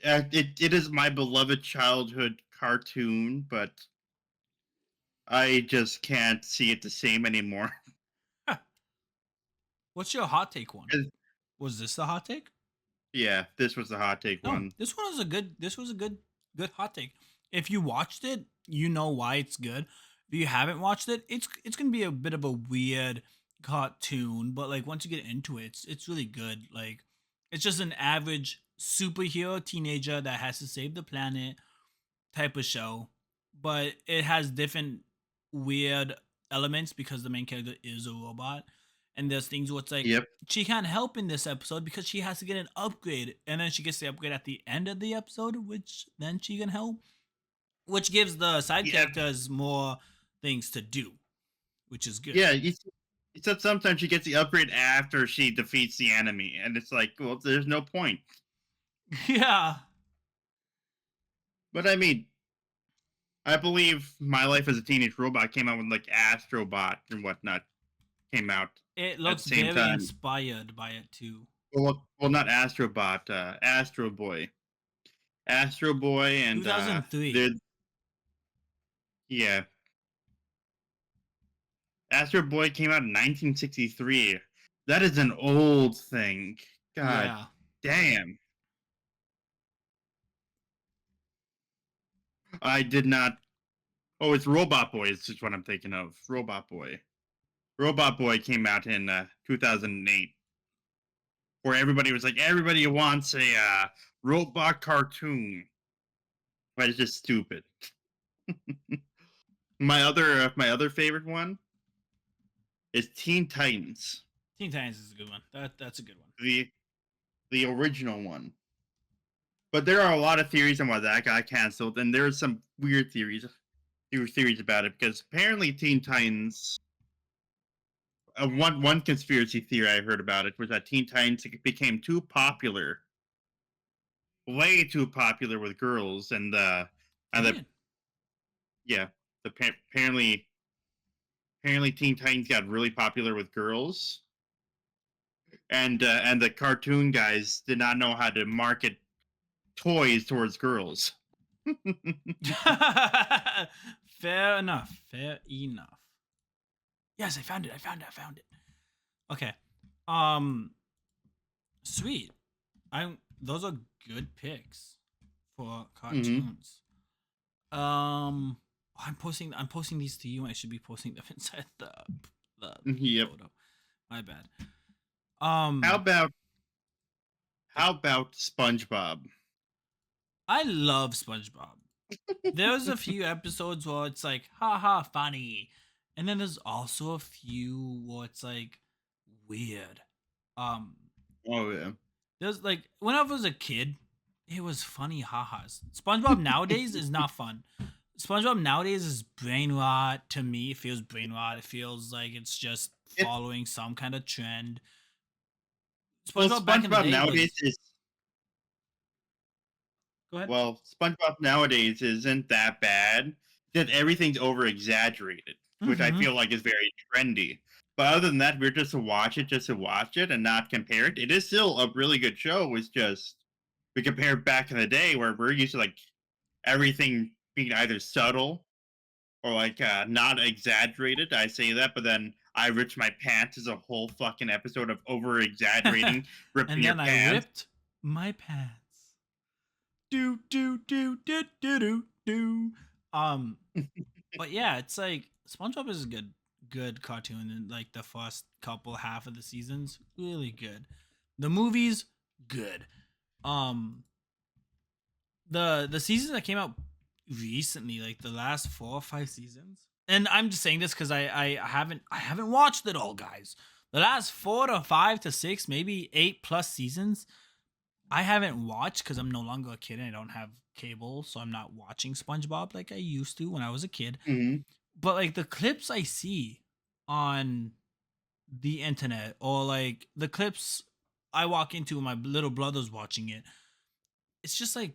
It is my beloved childhood cartoon, but I just can't see it the same anymore. What's your hot take one? 'Cause, Was this the hot take? yeah, this was the hot take No, one. this one was a good. This was a good hot take. If you watched it, you know why it's good. If you haven't watched it, it's gonna be a bit of a weird cartoon, but like once you get into it, it's really good. Like it's just an average superhero teenager that has to save the planet type of show, but it has different weird elements because the main character is a robot. And there's things where it's like Yep. she can't help in this episode because she has to get an upgrade, and then she gets the upgrade at the end of the episode, which then she can help, which gives the side Yeah. characters more things to do, which is good. Yeah. Except sometimes she gets the upgrade after she defeats the enemy, and it's like, well, there's no point. Yeah, But I mean, I believe My Life as a Teenage Robot came out when like Astrobot and whatnot came out it at the looks same very time. inspired by it too. Well, not Astrobot, Astro Boy, Astro Boy, and 2003. they're yeah, Astro Boy came out in 1963. That is an old thing. God Yeah, damn, I did not. Oh, it's Robot Boy. Is just what I'm thinking of. Robot Boy. Robot Boy came out in 2008, where everybody was like, everybody wants a robot cartoon, but it's just stupid. My other favorite one is Teen Titans, Teen Titans is a good one. That's a good one. the the original one. But there are a lot of theories on why that got canceled, and there are some weird theories about it because apparently Teen Titans. One conspiracy theory I heard about it was that Teen Titans became too popular, way too popular with girls, and It the did. yeah, apparently apparently Teen Titans got really popular with girls, and the cartoon guys did not know how to market toys towards girls. Fair enough. Fair enough. Yes, I found it. I found it. Okay. Um Sweet. Those are good picks for Hmm. cartoons. I'm posting these to you. I should be posting them inside the Yep. photo. My bad. How Um, about how about SpongeBob? I love SpongeBob. There's a few episodes where it's like, haha, funny. And then there's also a few where it's like weird. Um, Oh yeah. there's like when I was a kid, it was funny ha-has. SpongeBob nowadays is not fun. SpongeBob nowadays is brain rot to me. It feels brain rot. It feels like it's just It following some kind of trend. well, SpongeBob back in the day was go ahead. SpongeBob nowadays isn't that bad. That everything's over exaggerated, which I Mm-hmm. feel like is very trendy. But other than that, we're just to watch it and not compare it. It is still a really good show. It's just we compare back in the day where we're used to like everything being either subtle or like not exaggerated. I say that, but then I Rich My Pants is a whole fucking episode of over exaggerating, ripping And your then I pants. ripped my pants. Do do do do do do do. Um, but yeah, it's like SpongeBob is a good cartoon in like the first couple half of the seasons. Really good. The movies, good. Um, the seasons that came out recently, like the last 4 or 5 seasons. And I'm just saying this because I haven't watched it all, guys. The last 4 to 5 to 6, maybe 8 plus seasons, I haven't watched because I'm no longer a kid and I don't have cable, so I'm not watching SpongeBob like I used to when I was a kid. Mhm. But like the clips I see on the internet or like the clips I walk into when my little brother's watching it, it's just like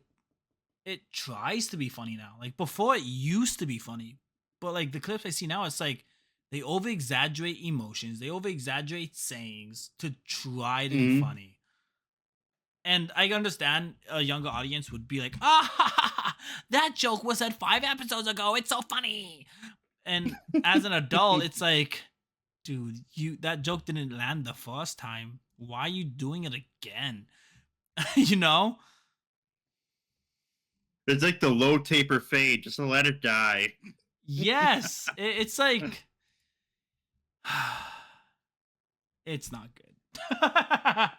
it tries to be funny now. Like before, it used to be funny, but like the clips I see now, it's like they over exaggerate emotions, they over exaggerate sayings to try to be Mhm. funny. And I understand a younger audience would be like, ah, that joke was said 5 episodes ago. It's so funny. And as an adult, it's like, dude, that joke didn't land the first time. Why are you doing it again? you know? It's like the low taper fade. Just let it die. Yes. It's like it's not good.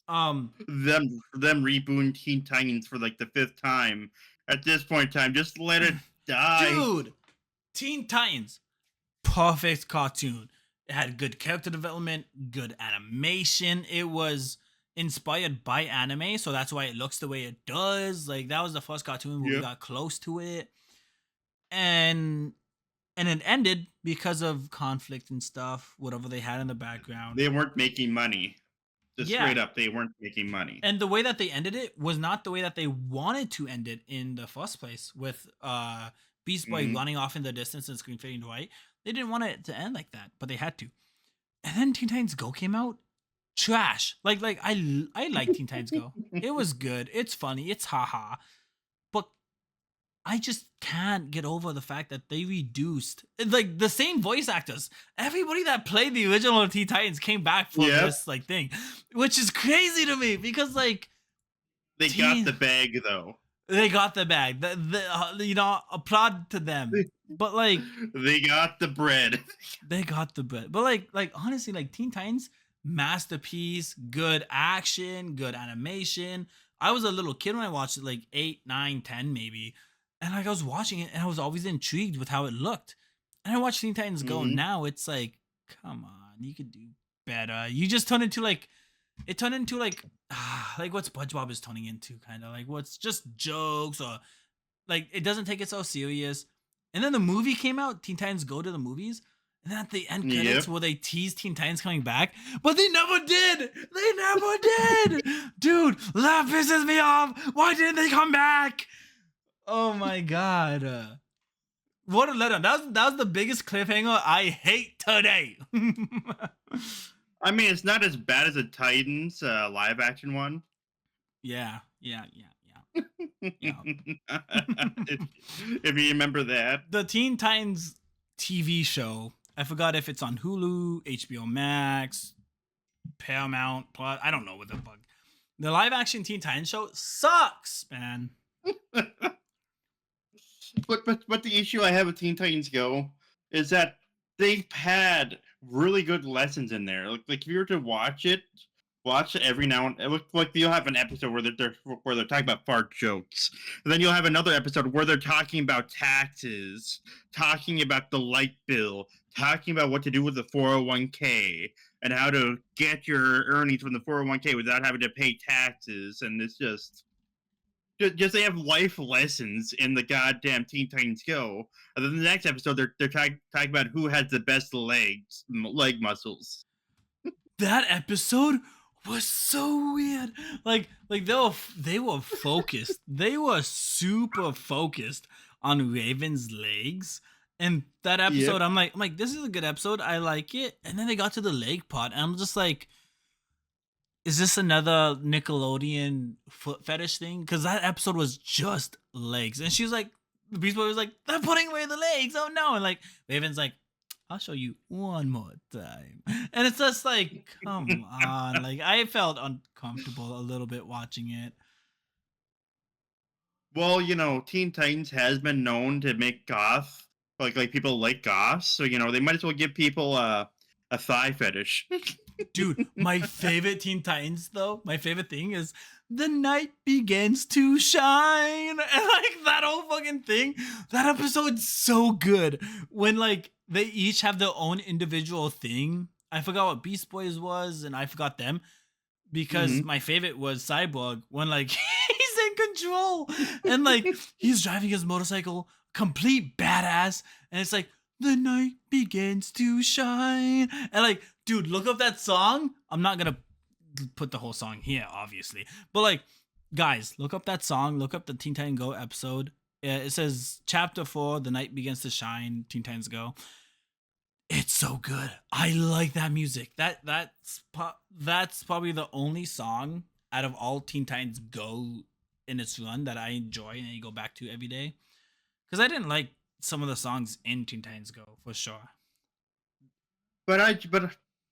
um, Them rebooting Teen Titans for like the fifth time. At this point in time, just let it die. dude, Teen Titans, perfect cartoon. It had good character development, good animation. It was inspired by anime, so that's why it looks the way it does. Like that was the first cartoon where we Yep. got close to it. And it ended because of conflict and stuff, whatever they had in the background. They weren't making money. Just Yeah. straight up, they weren't making money. And the way that they ended it was not the way that they wanted to end it in the first place with Beast Boy Mhm. running off in the distance and screen fading to white. They didn't want it to end like that, but they had to. And then Teen Titans Go came out. Trash. I like Teen Titans Go. It was good. It's funny. It's haha. But I just can't get over the fact that they reduced like the same voice actors. Everybody that played the original Teen Titans came back for Yep. this like thing, which is crazy to me because like They got Teen the bag though. they got the bag. Applaud to them. But like They got the bread. they got the bread. But like honestly, like Teen Titans, masterpiece, good action, good animation. I was a little kid when I watched it, like 8, 9, 10 maybe. And like I was watching it and I was always intrigued with how it looked. And I watched Teen Titans Go Mhm. now, it's like, come on, you could do better. You just turned into like it turned into like what SpongeBob is turning into, kind of like what's just jokes or like it doesn't take it so serious. And then the movie came out, Teen Titans Go to the movies. And then at the end credits Yep. where they tease Teen Titans coming back, but they never did. They never did. Dude, that pisses me off. Why didn't they come back? Oh my god. What a letdown. That was the biggest cliffhanger I hate today. I mean, it's not as bad as the Titans live action one. Yeah, yeah, yeah, yeah, if, yeah. if you remember that. The Teen Titans TV show. I forgot if it's on Hulu, HBO Max, Paramount Plus. I don't know what the fuck. The live action Teen Titans show sucks, man. But the issue I have with Teen Titans Go is that they've had really good lessons in there. Like if you were to watch it every now and it looks like you'll have an episode where they're talking about fart jokes, and then you'll have another episode where they're talking about taxes, talking about the light bill, talking about what to do with the 401k, and how to get your earnings from the 401k without having to pay taxes, and it's just they have life lessons in the goddamn Teen Titans Go. And then the next episode, they're talking about who has the best leg muscles. That episode was so weird. Like they were focused. They were super focused on Raven's legs. And that episode, Yep. I'm like, this is a good episode. I like it. And then they got to the leg part, and I'm just like, is this another Nickelodeon foot fetish thing? Because that episode was just legs. And she was like, the Beast Boy was like, they're putting away the legs. Oh no. And like, Raven's like, I'll show you one more time. And it's just like, come on. Like, I felt uncomfortable a little bit watching it. Well, Teen Titans has been known to make goth like people like goths, so they might as well give people a thigh fetish. Dude, my favorite Teen Titans, though, my favorite thing is the night begins to shine. And like that whole fucking thing, that episode's so good. When like they each have their own individual thing. I forgot what Beast Boys was, and I forgot them. Because Mhm. my favorite was Cyborg when like he's in control and like he's driving his motorcycle, complete badass, and it's like the night begins to shine. And like, dude, look up that song. I'm not gonna put the whole song here, obviously, but like, guys, look up that song. Look up the Teen Titans Go episode. It says Chapter 4: The Night Begins to Shine. Teen Titans Go. It's so good. I like that music. That's probably the only song out of all Teen Titans Go in its run that I enjoy and I go back to every day. Because I didn't like some of the songs in Teen Titans Go for sure. But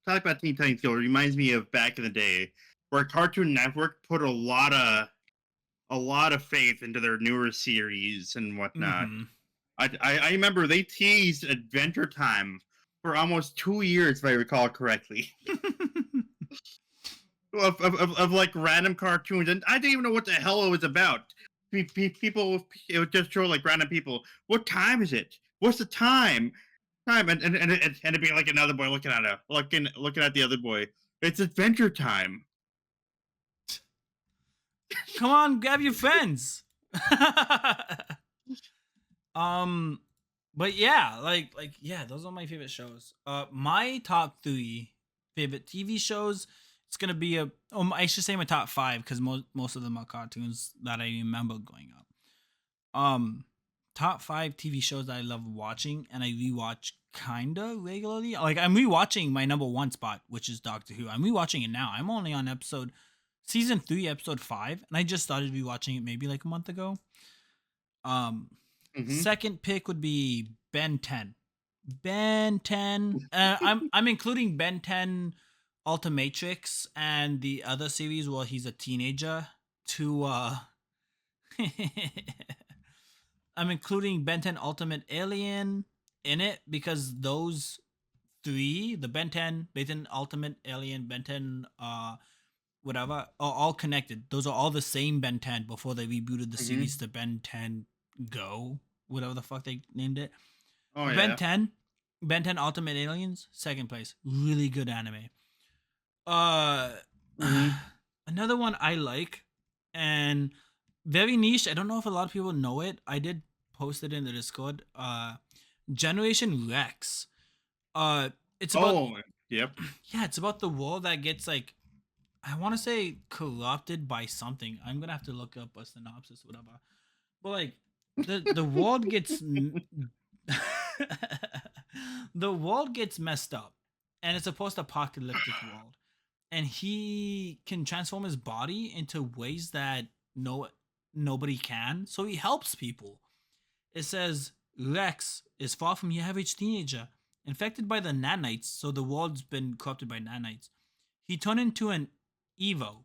talk about Teen Titans Go reminds me of back in the day where Cartoon Network put a lot of faith into their newer series and whatnot. Mm-hmm. I remember they teased Adventure Time for almost 2 years, if I recall correctly, of like random cartoons, and I didn't even know what the hell it was about. People, it would just show like random people. What time is it? What's the time? And it'd be like another boy looking at the other boy. It's Adventure Time. Come on, grab your friends. um, but yeah, like yeah, those are my favorite shows. My top 3 favorite TV shows. It's gonna be I should say my top 5 because most of them are cartoons that I remember growing up. Top 5 TV shows that I love watching and I rewatch kinda regularly. Like I'm rewatching my number 1 spot, which is Doctor Who. I'm rewatching it now. I'm only on season 3, episode 5, and I just started rewatching it maybe like a month ago. Mm-hmm. Second pick would be Ben 10. Ben 10. I'm including Ben 10 Ultimatrix and the other series where he's a teenager to I'm including Ben 10 Ultimate Alien in it because those 3, the Ben 10, Ben 10 Ultimate Alien, Ben 10 whatever, are all connected. Those are all the same Ben 10 before they rebooted the Mm-hmm. series to Ben 10 Go, whatever the fuck they named it. Oh Ben yeah. 10, Ben 10 Ultimate Aliens, second place. Really good anime. Uh, Mm-hmm. Another one I like and very niche. I don't know if a lot of people know it. I did post it in the Discord. Generation Rex. It's about Oh, yep. yeah, it's about the world that gets like I want to say corrupted by something. I'm gonna have to look up a synopsis, whatever. But like the world gets The world gets messed up, and it's a post-apocalyptic world, and he can transform his body into ways that nobody can. So he helps people. It says Rex is far from your average teenager, infected by the nanites. So the world's been corrupted by nanites. He turned into an Evo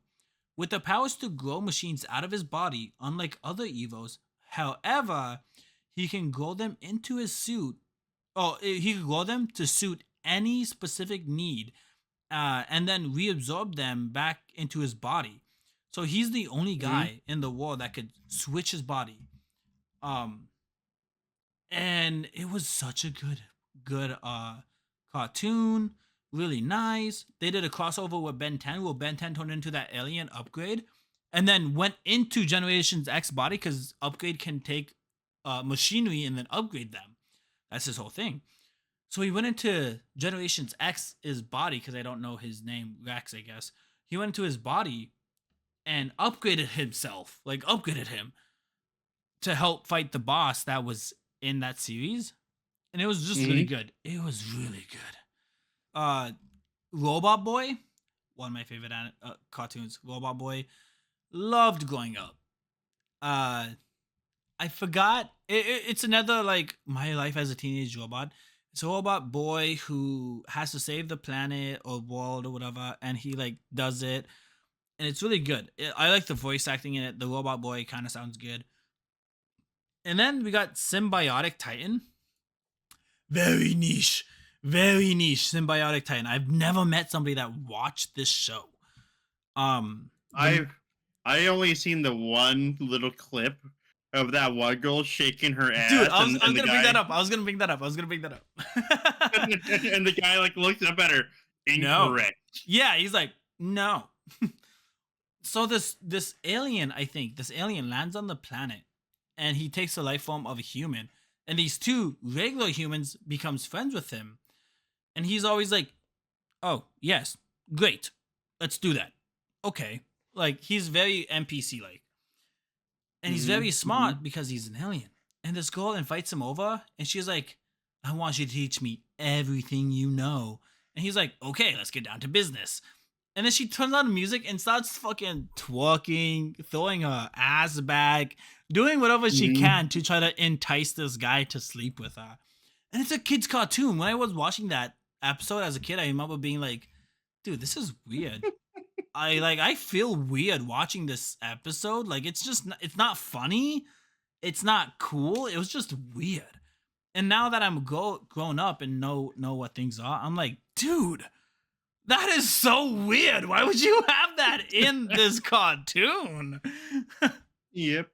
with the powers to grow machines out of his body, unlike other Evos. However, he can grow them into his suit. Oh, he can grow them to suit any specific need, and then reabsorb them back into his body. So he's the only Mhm. guy in the world that could switch his body. Um, and it was such a good cartoon, really nice. They did a crossover with Ben 10 where Ben 10 turned into that alien Upgrade, and then went into Generations X body because Upgrade can take machinery and then upgrade them. That's his whole thing. So he went into Generations X's body, because I don't know his name, Rex, I guess. He went into his body and upgraded himself, like upgraded him to help fight the boss that was in that series. And it was just really Mhm. good. It was really good. Uh Robot Boy, one of my favorite cartoons. Robot Boy, loved growing up. Uh I forgot. It's another like my life as a teenage robot. It's a robot boy who has to save the planet or world or whatever, and he like does it, and it's really good. I like the voice acting in it. The robot boy kind of sounds good. And then we got Symbiotic Titan. Very niche Symbiotic Titan. I've never met somebody that watched this show. The I've I only seen the one little clip of that one girl shaking her dude, ass, I was and the gonna bring that guy up. I was gonna bring that up. I was gonna bring that and up. the guy like looks up at her. No. Incorrect. Yeah, he's like, no. So this alien, I think, this alien lands on the planet and he takes the life form of a human. And these two regular humans becomes friends with him. And he's always like, oh, yes, great. Let's do that. Okay. Like he's very NPC like. And he's Hmm. very Hmm. smart because he's an alien. And this girl invites him over and she's like, I want you to teach me everything you know. And he's like, okay, let's get down to business. And then she turns on the music and starts fucking twerking, throwing her ass back, doing whatever she Hmm. can to try to entice this guy to sleep with her. And it's a kid's cartoon. When I was watching that episode as a kid, I remember being like, dude, this is weird. I feel weird watching this episode. Like it's just it's not funny. It's not cool. It was just weird. And now that I'm grown up and know what things are, I'm like, dude, that is so weird. Why would you have that in this cartoon? Yep.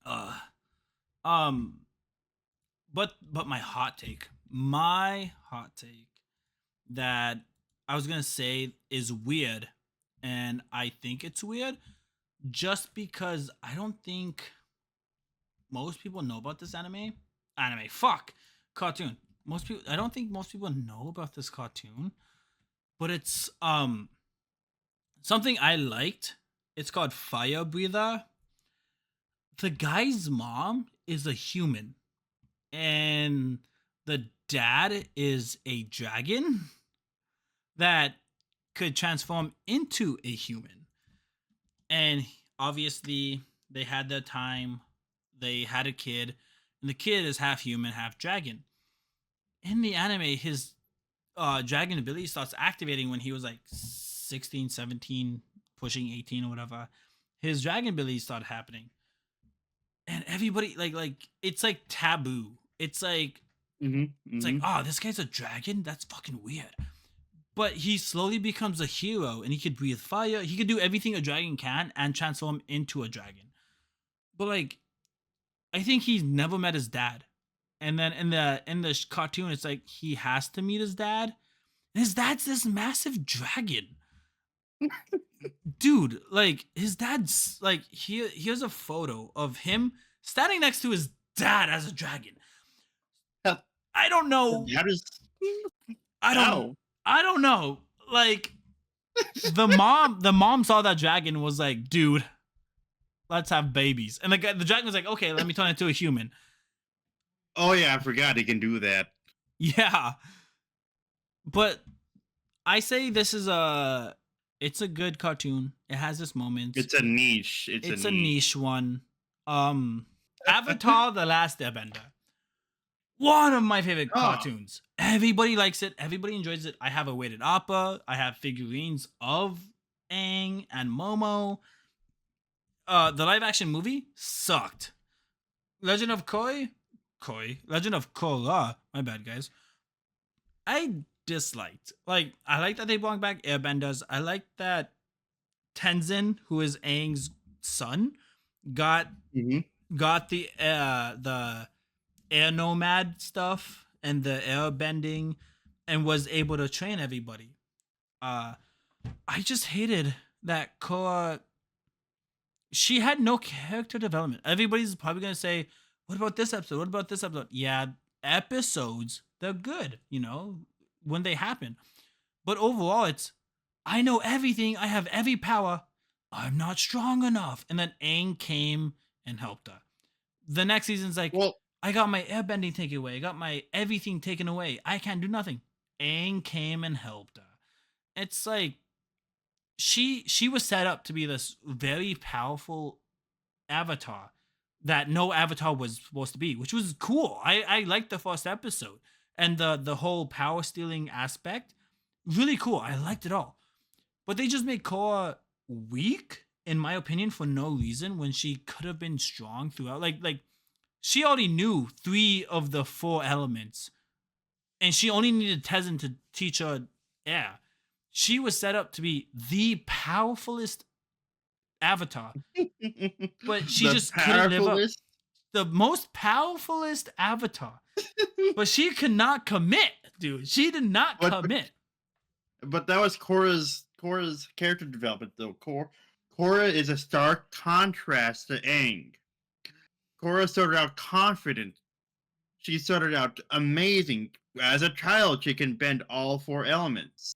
uh, um, but my hot take that I was gonna say is weird, and I think it's weird just because I don't think most people know about this fuck, cartoon. Most people, I don't think most people know about this cartoon, but it's something I liked. It's called Fire Breather. The guy's mom is a human, and the dad is a dragon that could transform into a human. And obviously, they had their time. They had a kid, and the kid is half human, half dragon. In the anime, his dragon ability starts activating when he was like 16, 17, pushing 18 or whatever. His dragon abilities started happening. And everybody like it's like taboo. Hmm. It's like, Hmm. oh, this guy's a dragon? That's fucking weird. But he slowly becomes a hero and he could breathe fire. He could do everything a dragon can and transform into a dragon. But like I think he's never met his dad. And then in the cartoon, it's like he has to meet his dad. And his dad's this massive dragon, dude. Like his dad's like here's a photo of him standing next to his dad as a dragon. How, I don't know. how does I don't. how? I don't know. Like the mom saw that dragon and was like, dude, let's have babies. And the dragon was like, okay, let me turn into a human. Oh yeah, I forgot he can do that. Yeah, but I say this is it's a good cartoon. It has its moments. It's a niche. It's a It's a niche. niche one. Avatar: The Last Airbender. One of my favorite Oh. cartoons. Everybody likes it. Everybody enjoys it. I have a weighted opera. I have figurines of Aang and Momo. The live action movie sucked. Legend of Legend of Korra. My bad, guys. I disliked. Like, I like that they brought back airbenders. I like that Tenzin, who is Aang's son, got Mhm. the air nomad stuff and the air bending and was able to train everybody. I just hated that Korra. She had no character development. Everybody's probably gonna say, "What about this episode? What about this episode?" Yeah, episodes, they're good, when they happen. But overall, it's, I know everything. I have every power. I'm not strong enough. And then Aang came and helped her. The next season's like, Well, I got my airbending taken away. I got my everything taken away. I can't do nothing. Aang came and helped her. It's like she was set up to be this very powerful avatar that no avatar was supposed to be, which was cool. I liked the first episode and the whole power stealing aspect. Really cool. I liked it all. But they just made Korra weak, in my opinion, for no reason when she could have been strong throughout. Like she already knew 3 of the 4 elements, and she only needed Tenzin to teach her air. She was set up to be the powerfulest avatar, but she the just couldn't live up. powerfulest. The most powerfulest avatar, but she could not commit, dude. She did not But commit. but that was Korra's character development though. Korra is a stark contrast to Aang. Korra started out confident. She started out amazing. As a child, she can bend all 4 elements.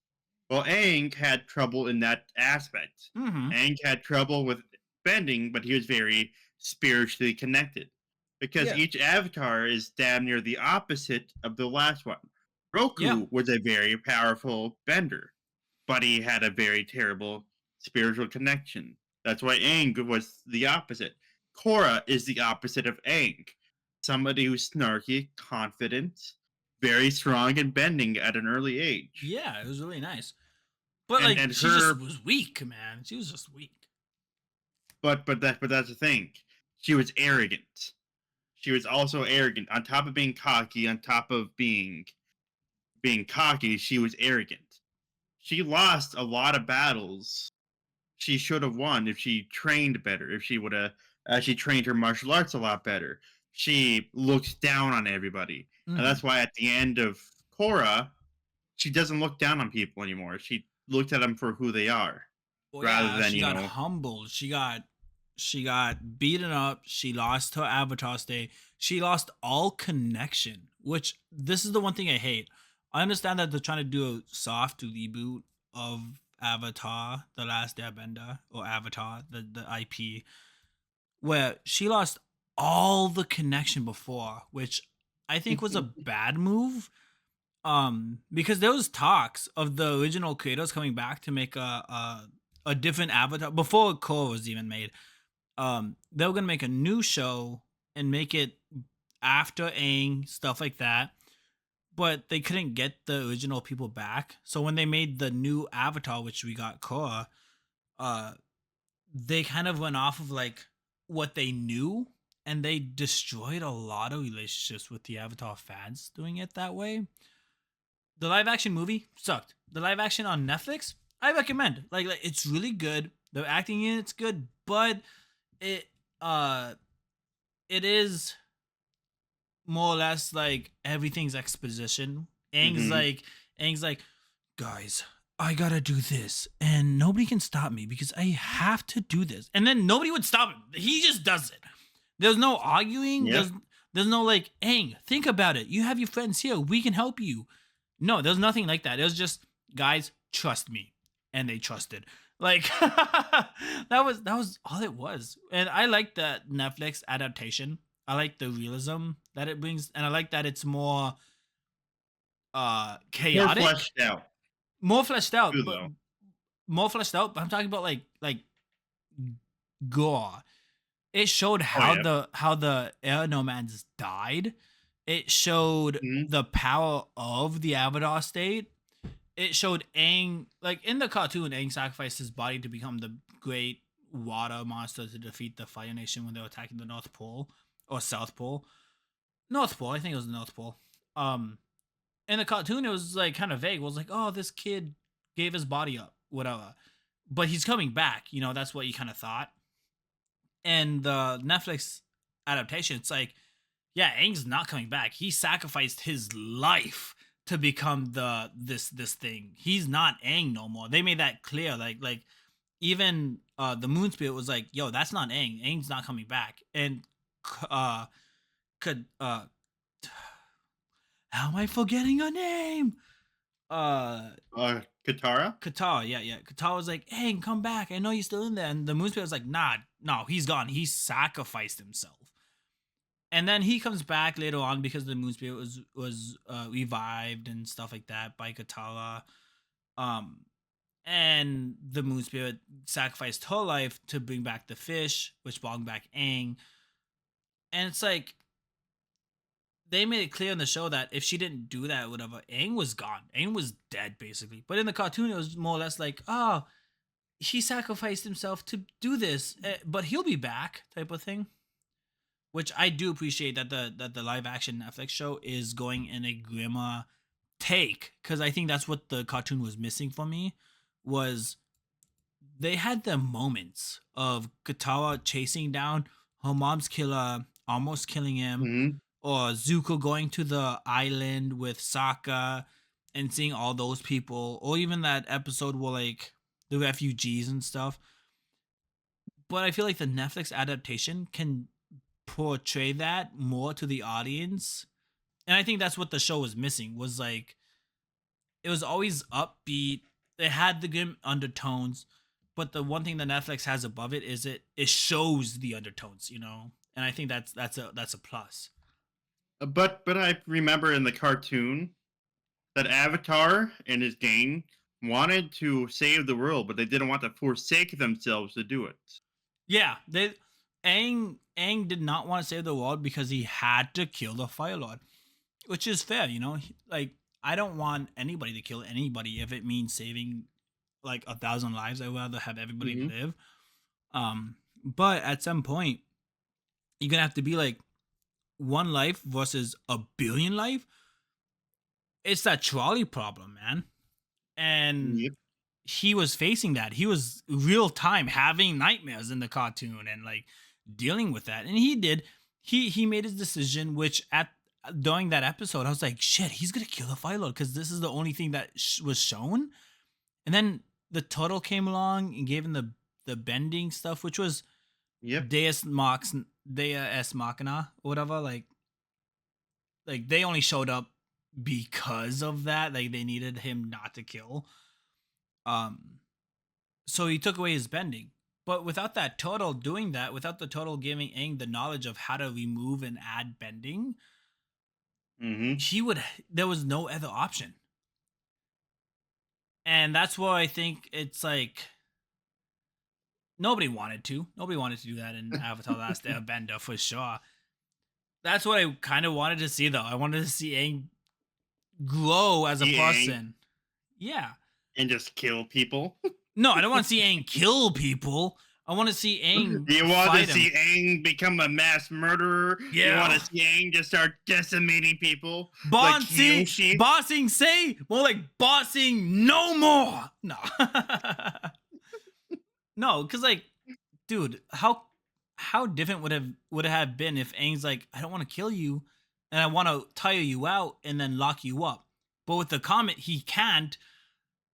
Well, Aang had trouble in that aspect. Mm-hmm. Aang had trouble with bending, but he was very spiritually connected. Because Yeah. each avatar is damn near the opposite of the last one. Roku Yeah. was a very powerful bender, but he had a very terrible spiritual connection. That's why Aang was the opposite. Korra is the opposite of Aang. Somebody who's snarky, confident, very strong and bending at an early age. Yeah, it was really nice. But And like and she her just was weak, man. She was just weak. but that's the thing. She was arrogant. She was also arrogant. On top of being cocky, on top of being cocky, she was arrogant. She lost a lot of battles she should have won if she trained better, if she would have she trained her martial arts a lot better. She looked down on everybody. Mm-hmm. And that's why at the end of Korra, she doesn't look down on people anymore. She looked at them for who they are. Well, rather yeah, than, she got humbled. She got beaten up. She lost her avatar state. She lost all connection, which this is the one thing I hate. I understand that they're trying to do a soft reboot of Avatar: The Last Airbender, or Avatar, the IP, where she lost all the connection before, which I think was a bad move. Because there was talks of the original creators coming back to make a different Avatar before Korra was even made. They were gonna make a new show and make it after Aang, stuff like that. But they couldn't get the original people back. So when they made the new Avatar, which we got Korra, they kind of went off of like what they knew, and they destroyed a lot of relationships with the Avatar fans doing it that way. The live action movie sucked. The live action on Netflix, I recommend. Like it's really good. The acting in it's good, but it is more or less like everything's exposition. Aang's like, guys, I gotta do this, and nobody can stop me because I have to do this. And then nobody would stop him. He just does it. There's no arguing. Yeah. There's no like, Aang, think about it. You have your friends here. We can help you. No, there's nothing like that. It was just, guys, trust me. And they trusted. Like that was all it was. And I like the Netflix adaptation. I like the realism that it brings, and I like that it's more More chaotic, fleshed out more fleshed too, out, but though. more fleshed out. But I'm talking about like gore. It showed Oh how yeah. the air nomads died. It showed Mhm. the power of the Avatar state. It showed Aang, like in the cartoon, Aang sacrificed his body to become the great water monster to defeat the Fire Nation when they were attacking the North Pole or South Pole. North Pole, I think it was the North Pole. Um, in the cartoon, it was like kind of vague. It was like, oh, this kid gave his body up, whatever. But he's coming back. That's what you kind of thought. And the Netflix adaptation, it's like, yeah, Aang's not coming back. He sacrificed his life to become this thing. He's not Aang no more. They made that clear. Like even the Moon Spirit was like, yo, that's not Aang. Aang's not coming back. And uh could how am I forgetting her name? Uh Katara. Katara, yeah. Katara was like, Aang, come back. I know you're still in there. And the Moon Spirit was like, nah, no, he's gone. He sacrificed himself. And then he comes back later on because the Moon Spirit was revived and stuff like that by Katara. Um, and the Moon Spirit sacrificed her life to bring back the fish, which brought back Aang. And it's like they made it clear in the show that if she didn't do that, whatever, Aang was gone. Aang was dead, basically. But in the cartoon, it was more or less like, oh, he sacrificed himself to do this, but he'll be back, type of thing. Which I do appreciate that the live action Netflix show is going in a grimmer take, because I think that's what the cartoon was missing for me. Was they had the moments of Katara chasing down her mom's killer, almost killing him, Mhm. or Zuko going to the island with Sokka and seeing all those people, or even that episode where like the refugees and stuff. But I feel like the Netflix adaptation can portray that more to the audience. And I think that's what the show was missing, was like it was always upbeat. It had the grim undertones, but the one thing that Netflix has above it is it shows the undertones. And I think that's a plus. But I remember in the cartoon that Avatar and his gang wanted to save the world, but they didn't want to forsake themselves to do it. Yeah, they Aang did not want to save the world because he had to kill the Fire Lord, which is fair. Like I don't want anybody to kill anybody if it means saving like 1,000 lives. I'd rather have everybody Mhm. live. But at some point, you're gonna have to be like one life versus a billion life. It's that trolley problem, man. And Yep. he was facing that. He was real time having nightmares in the cartoon and like dealing with that. And he did. He made his decision, which at during that episode, I was like, shit, he's gonna kill the Philo because this is the only thing that was shown. And then the turtle came along and gave him the bending stuff, which was Yep. Deus Machina or whatever. Like they only showed up because of that. Like they needed him not to kill. Um, so he took away his bending. But without that turtle doing that, without the turtle giving Aang the knowledge of how to remove and add bending, Mhm. he would there was no other option. And that's why I think it's like nobody wanted to. Nobody wanted to do that in Avatar: The Last Airbender for sure. That's what I kind of wanted to see though. I wanted to see Aang grow as a Yang person. Yeah. and just kill people. No, I don't want to see Aang kill people. I want to see Aang You want to fight see him. Aang become a mass murderer? You want Yeah. to see Aang just start decimating people like Bossing, Kyoshi? bossing, say more like bossing, no more. No, no, because like, dude, how different would it have been if Aang's like, I don't want to kill you, and I want to tire you out and then lock you up, but with the comet he can't,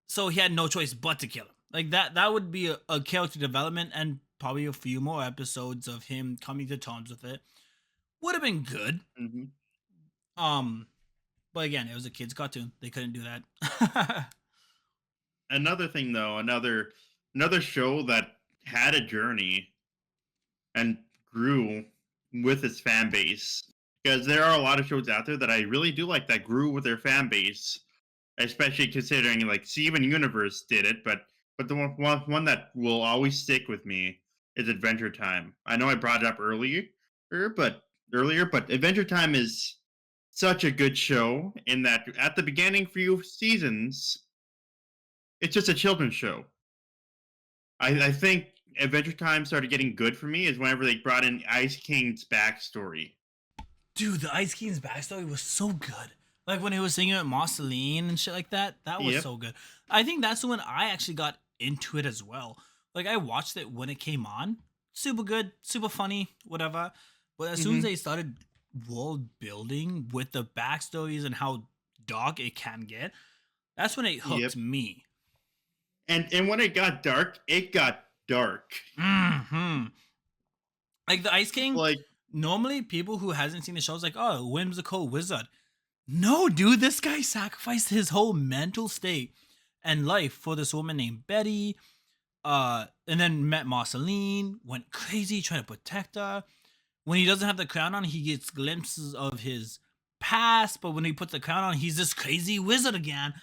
so he had no choice but to kill him. Like that would be a character development and probably a few more episodes of him coming to terms with it. Would have been good. Mhm. Um, but again, it was a kids' cartoon. They couldn't do that. Another thing, though, another another show that had a journey and grew with its fan base. Because there are a lot of shows out there that I really do like that grew with their fan base, especially considering like Steven Universe did it, but the one that will always stick with me is Adventure Time. I know I brought it up but Adventure Time is such a good show in that at the beginning few seasons, it's just a children's show. I think Adventure Time started getting good for me is whenever they brought in Ice King's backstory. Dude, the Ice King's backstory was so good. Like when he was singing at Marceline and shit like that, that was Yep. so good. I think that's when I actually got into it as well. Like I watched it when it came on, super good, super funny, whatever. But as soon as Hmm. they started world building with the backstories and how dark it can get, that's when it Yep. hooked me. And when it got dark, it got dark. Hmm. Like the Ice King, Like, normally people who hasn't seen the show is like, oh, whimsical wizard. No, dude, this guy sacrificed his whole mental state and life for this woman named Betty. And then met Marceline, went crazy trying to protect her. When he doesn't have the crown on, he gets glimpses of his past, but when he puts the crown on, he's this crazy wizard again.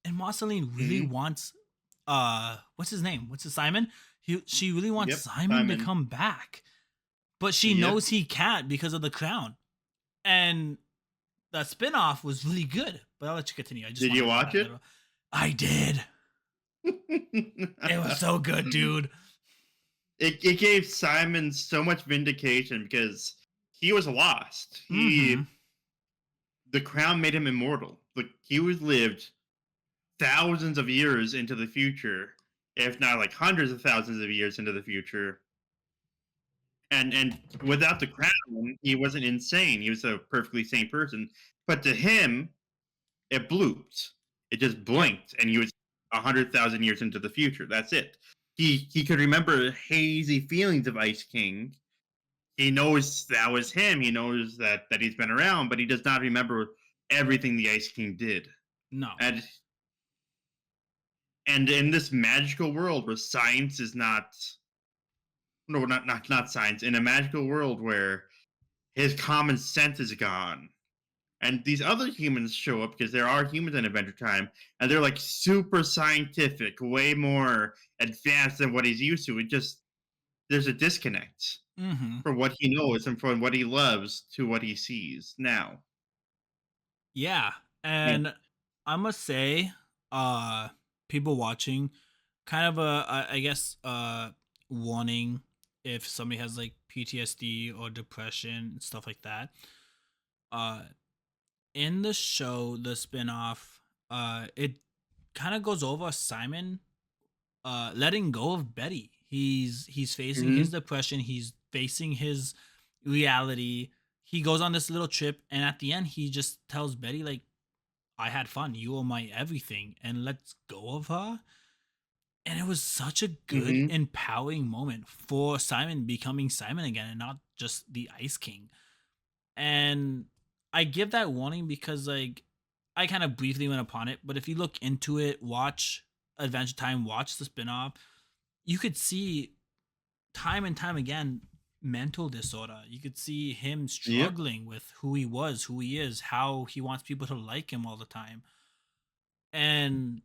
And Marceline really mhm, wants what's his name? What's his Simon? She really wants yep, Simon to Simon. come back. But she Yep. knows he can't because of the crown. And that spin-off was really good. But I'll let you continue. I just Did want you to add watch that it? little. I did. It was so good, dude. It gave Simon so much vindication because he was lost. Mm-hmm. The crown made him immortal. Like he was lived thousands of years into the future, if not like hundreds of thousands of years into the future. And without the crown, he wasn't insane. He was a perfectly sane person. But to him, it blooped. It just Yep. blinked, and he was 100,000 years into the future. That's it. He could remember hazy feelings of Ice King. He knows that was him. He knows that he's been around, but he does not remember everything the Ice King did. No. And and in this magical world where science is not no not science, in a magical world where his common sense is gone. And these other humans show up because there are humans in Adventure Time, and they're like super scientific, way more advanced than what he's used to. It just there's a disconnect Mm-hmm. from what he knows and from what he loves to what he sees now. Yeah. Yeah. And I must say, uh, people watching, kind of I guess, warning if somebody has like PTSD or depression and stuff like that. Uh, in the show, the spinoff, it kind of goes over Simon letting go of Betty. He's facing his Hmm. depression. He's facing his reality. He goes on this little trip, and at the end, he just tells Betty like, "I had fun. You are my everything," and lets go of her. And it was such a good, Hmm. empowering moment for Simon becoming Simon again, and not just the Ice King. And I give that warning because like I kind of briefly went upon it, but if you look into it, watch Adventure Time, watch the spinoff, you could see time and time again mental disorder. You could see him Yep. struggling with who he was, who he is, how he wants people to like him all the time. And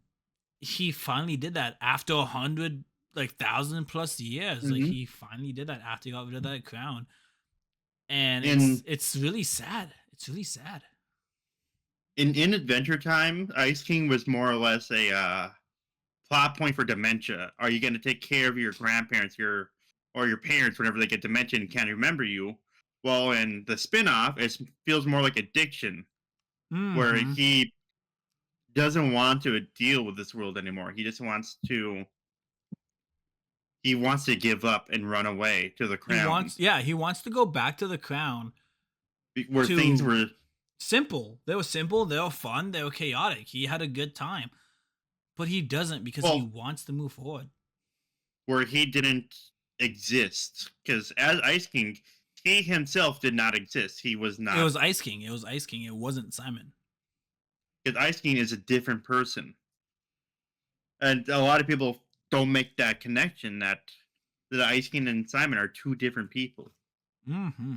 he finally did that after 100 like 1,000 plus years. Like Hmm. he finally did that after he got rid of that crown. And In it's really sad. It's really sad. in Adventure Time, Ice King was more or less a plot point for dementia. Are you going to take care of your grandparents, or your parents whenever they get dementia and can't remember you? Well, in the spinoff, it feels more like addiction, where Mm-hmm. he doesn't want to deal with this world anymore. He wants to give up and run away to the crown, He wants to go back to the crown where things to were simple. They were simple, they were fun, they were chaotic. He had a good time. But he doesn't because he well, wants to move forward. where he didn't exist. Because as Ice King, he himself did not exist. He was It not. was Ice King. It was Ice King. It wasn't Simon. Because Ice King is a different person. And a lot of people don't make that connection that Ice King and Simon are two different people, Mm-hmm.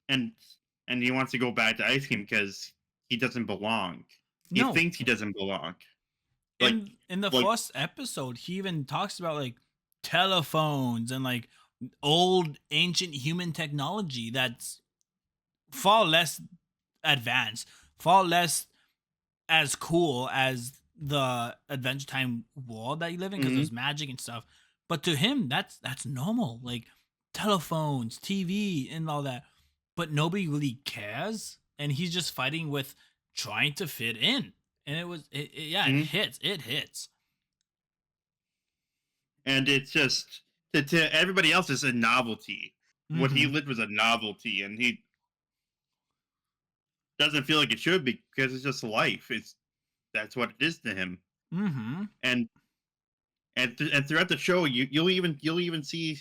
and he wants to go back to Ice King because he doesn't belong. He No, thinks he doesn't belong. Like in the like first episode, he even talks about like telephones and like old ancient human technology that's far less advanced, far less as cool as the Adventure Time world that you live in because mhm. there's magic and stuff. But to him, that's normal. Like telephones, TV, and all that. But nobody really cares, and he's just fighting with trying to fit in. And yeah, it Mhm. hits. It hits. And it's just to everybody else it's a novelty. What he Mm-hmm. lived was a novelty, and he doesn't feel like it should be because it's just life. It's That's what it is to him. Mm-hmm. And and throughout the show, you'll even see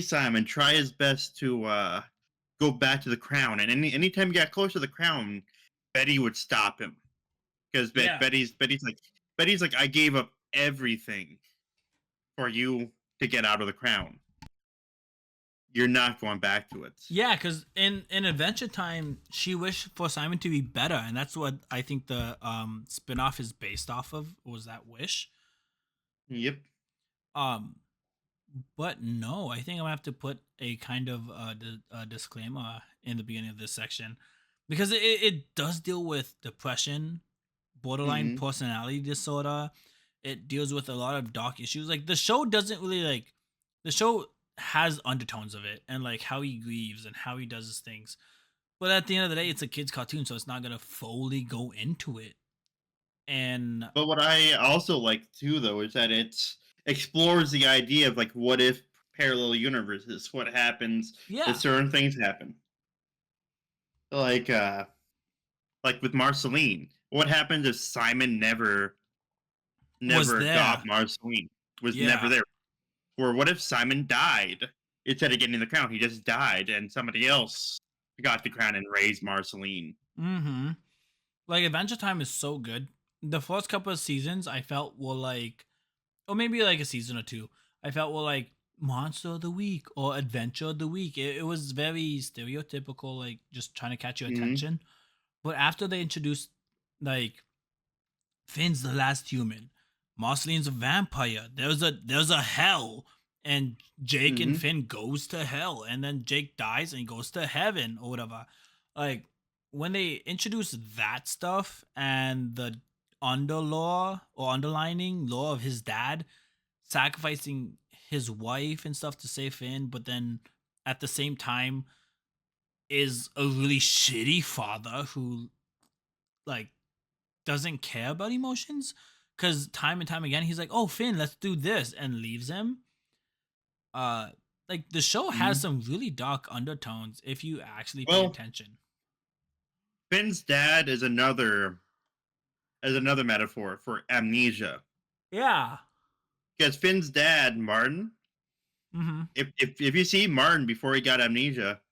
Simon try his best to go back to the crown, and anytime he got close to the crown, Betty would stop him because Yeah. Betty's like I gave up everything for you to get out of the crown. You're not going back to it. Yeah, because in Adventure Time, she wished for Simon to be better, and that's what I think the spin-off is based off of, was that wish. Yep. Um, but no, I think I'm gonna have to put a kind of disclaimer in the beginning of this section because it does deal with depression, borderline Hmm. personality disorder. It deals with a lot of dark issues. Like the show doesn't really like the show has undertones of it and like how he grieves and how he does his things. But at the end of the day, it's a kids' cartoon, so it's not gonna fully go into it. And But what I also like too, though, is that it explores the idea of like what if parallel universes, what happens if yeah, certain things happen, like uh, like with Marceline. What happens if Simon was never got there. Marceline, was never Yeah. there? Or what if Simon died instead of getting the crown? He just died, and somebody else got the crown and raised Marceline. Mm-hmm. Like Adventure Time is so good. The first couple of seasons I felt were like, or maybe like a season or two, I felt were like Monster of the Week or Adventure of the Week. It was very stereotypical, like just trying to catch your Hmm. attention. But after they introduced like Finn's the last human, Marceline's a vampire. There's a hell, and Jake and Hmm. Finn goes to hell, and then Jake dies and he goes to heaven or whatever. Like when they introduce that stuff and the underlaw or underlining law of his dad sacrificing his wife and stuff to save Finn, but then at the same time is a really shitty father who like doesn't care about emotions because time and time again he's like, "Oh, Finn, let's do this," and leaves him. Uh, like the show has Hmm. some really dark undertones if you actually pay Well, attention. Finn's dad is another metaphor for amnesia. Yeah. Because Finn's dad, Martin, Mm-hmm. if you see Martin before he got amnesia,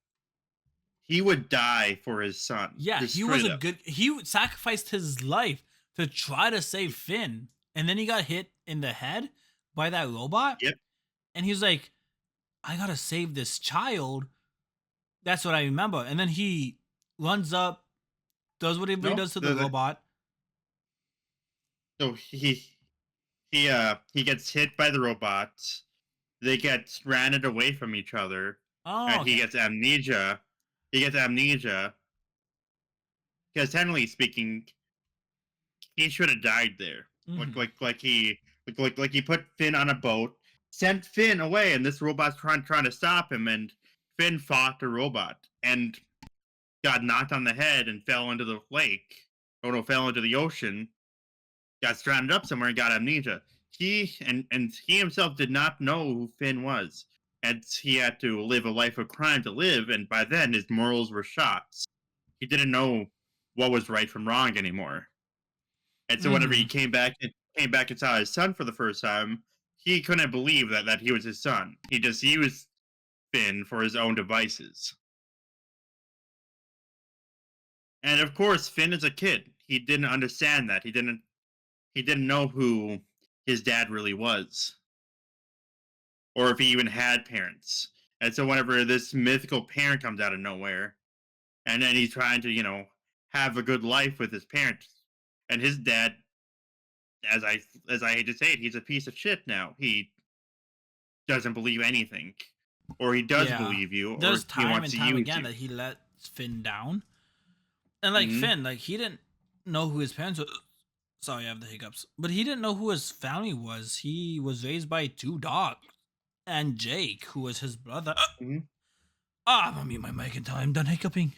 he would die for his son, Yeah, just he was straight a up. good. He sacrificed his life to try to save Finn, and then he got hit in the head by that robot, Yep. and he's like, "I gotta save this child." That's what I remember. And then he runs up, does whatever he No. does to the robot. So he gets hit by the robots. They get stranded away from each other, Oh, and he okay. gets amnesia. He gets amnesia because technically speaking, he should have died there. Like Mm-hmm. like like he like he put Finn on a boat, sent Finn away, and this robot's trying to stop him, and Finn fought the robot and got knocked on the head and fell into the lake. Oh no, fell into the ocean, got stranded up somewhere and got amnesia. And he himself did not know who Finn was. And he had to live a life of crime to live, and by then his morals were shot. He didn't know what was right from wrong anymore. And so whenever Mm-hmm. he came back and saw his son for the first time, he couldn't believe that he was his son. He just used Finn for his own devices. And of course, Finn is a kid. He didn't understand that. He didn't know his dad really was, or if he even had parents. And so whenever this mythical parent comes out of nowhere, and then he's trying to, have a good life with his parents, and his dad, as I hate to say it, he's a piece of shit now. He doesn't believe anything, or he does Yeah. believe you, There's or he time wants and to time use again you. that he let Finn down. And like Hmm. Finn, like he didn't know who his parents were. Sorry, I have the hiccups. But he didn't know who his family was. He was raised by two dogs and Jake, who was his brother. Hmm. I'm gonna mute my mic until I'm done hiccuping.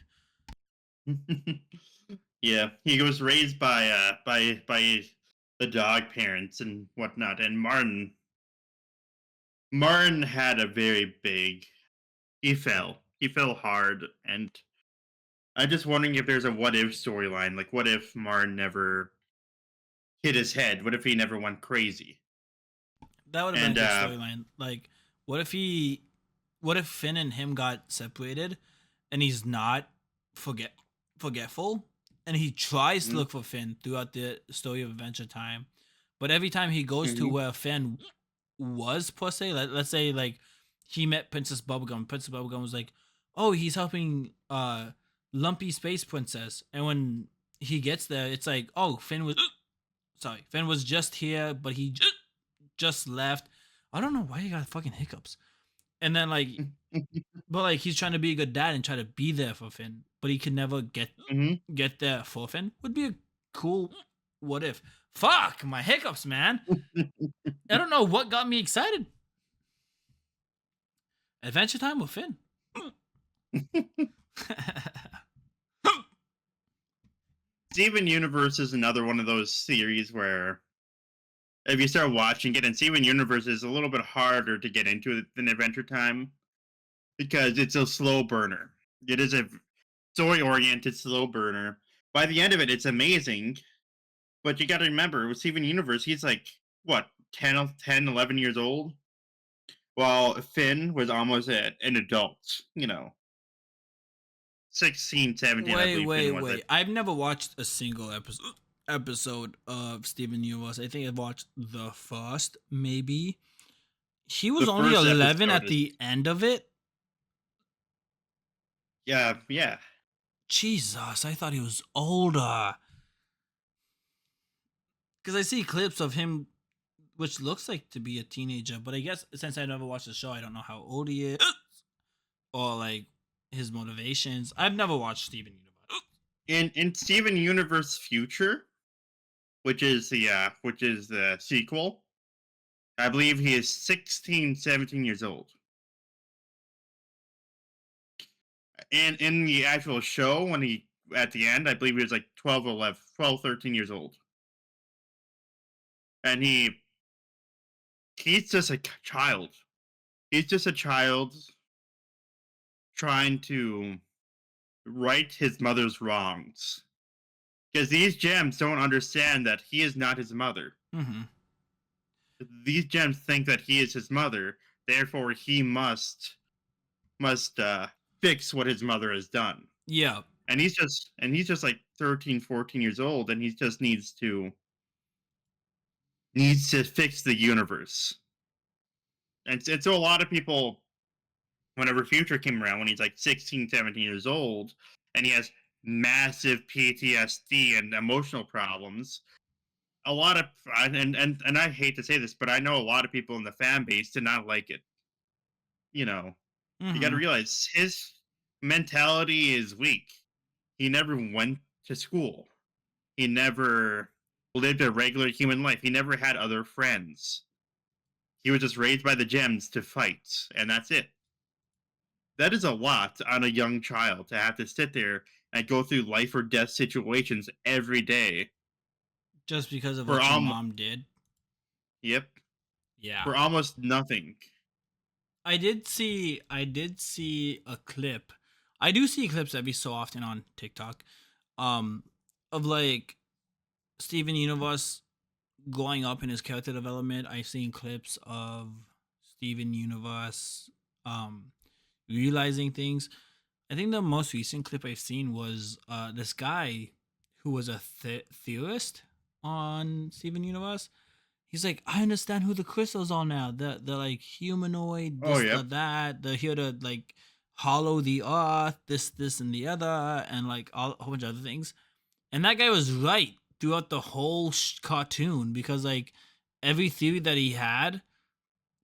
Yeah, he was raised by the dog parents and whatnot, and Martin had a very big. He fell hard, and I'm just wondering if there's a what if storyline. Like, what if Martin never hit his head? What if he never went crazy? That would have been a And good storyline. Like, what if he, what if Finn and him got separated, and he's not forget forgetful, and he tries to mhm, look for Finn throughout the story of Adventure Time, but every time he goes to mhm, where Finn was per se, let's say like he met Princess Bubblegum. Princess Bubblegum was like, "Oh, he's helping Lumpy Space Princess," and when he gets there, it's like, "Oh, Finn was." Sorry, Finn was just here, but he just left. I don't know why you got fucking hiccups. And then like, but like he's trying to be a good dad and try to be there for Finn, but he can never mhm. get there for Finn. Would be a cool what if. Fuck my hiccups, man. I don't know what got me excited. Adventure Time with Finn. Steven Universe is another one of those series where if you start watching it, and Steven Universe is a little bit harder to get into than Adventure Time because it's a slow burner. It is a story oriented slow burner. By the end of it, it's amazing, but you got to remember with Steven Universe, he's like, what, 10, 11 years old? While Finn was almost an adult, 16, 17, I Wait, believe wait, Finn was. wait. I've never watched a single episode of Steven Universe. I think I've watched the first, maybe. He was The only first 11 episode at is, the end of it. yeah, yeah. Jesus, I thought he was older. Because I see clips of him, which looks like to be a teenager, but I guess since I never watched the show, I don't know how old he is or like his motivations. I've never watched Steven Universe. In Steven Universe Future, which is the sequel, I believe he is 16, 17 years old. And in the actual show, when he at the end, I believe he was like 12, 11, 12, 13 years old. And he's just a child. He's just a child trying to right his mother's wrongs. Because these gems don't understand that he is not his mother. Mm-hmm. These gems think that he is his mother, therefore he must fix what his mother has done. Yeah. And he's just like 13, 14 years old, and he just needs to fix the universe. And so a lot of people, whenever Future came around, when he's like 16, 17 years old, and he has massive PTSD and emotional problems, a lot of and I hate to say this, but I know a lot of people in the fan base did not like it. You know, you got to Mm-hmm. realize his mentality is weak. He never went to school. He never lived a regular human life. He never had other friends. He was just raised by the gems to fight, and that's it. That is a lot on a young child to have to sit there and go through life or death situations every day Just because of for what your mom did. yep, Yeah. for almost nothing. I did see a clip. I do see clips every so often on TikTok um of like Steven Universe going up in his character development. I've seen clips of Steven Universe realizing things. I think the most recent clip I've seen was this guy who was a theorist on Steven Universe. he's like, I understand who the crystals are now. The like humanoid, Oh, this, the yep. that. They're here to like hollow the earth, this, and the other, and like a whole bunch of other things. And that guy was right throughout the whole cartoon because like every theory that he had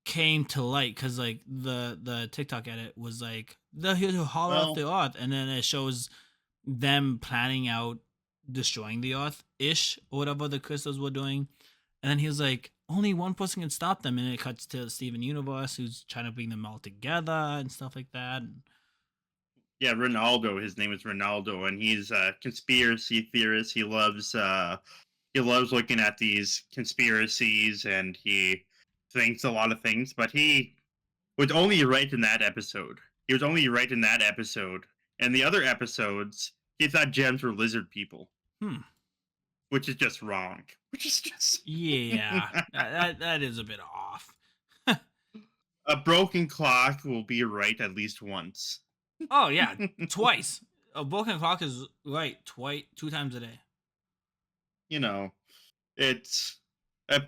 came to light because like the TikTok edit was like they're here to hollow out Well, the earth, and then it shows them planning out destroying the earth ish or whatever the crystals were doing. And then he was like, only one person can stop them. And it cuts to Steven Universe, who's trying to bring them all together and stuff like that. yeah, Ronaldo. His name is Ronaldo, and he's a conspiracy theorist. He loves looking at these conspiracies, and he thinks a lot of things. But he was only right in that episode. He was only right in that episode. And the other episodes, he thought gems were lizard people, Hmm. which is just wrong. Which is just Yeah, that is a bit off. a broken clock will be right at least once. Oh, yeah, twice. A broken clock is right twice, 2 times a day. You know, it's a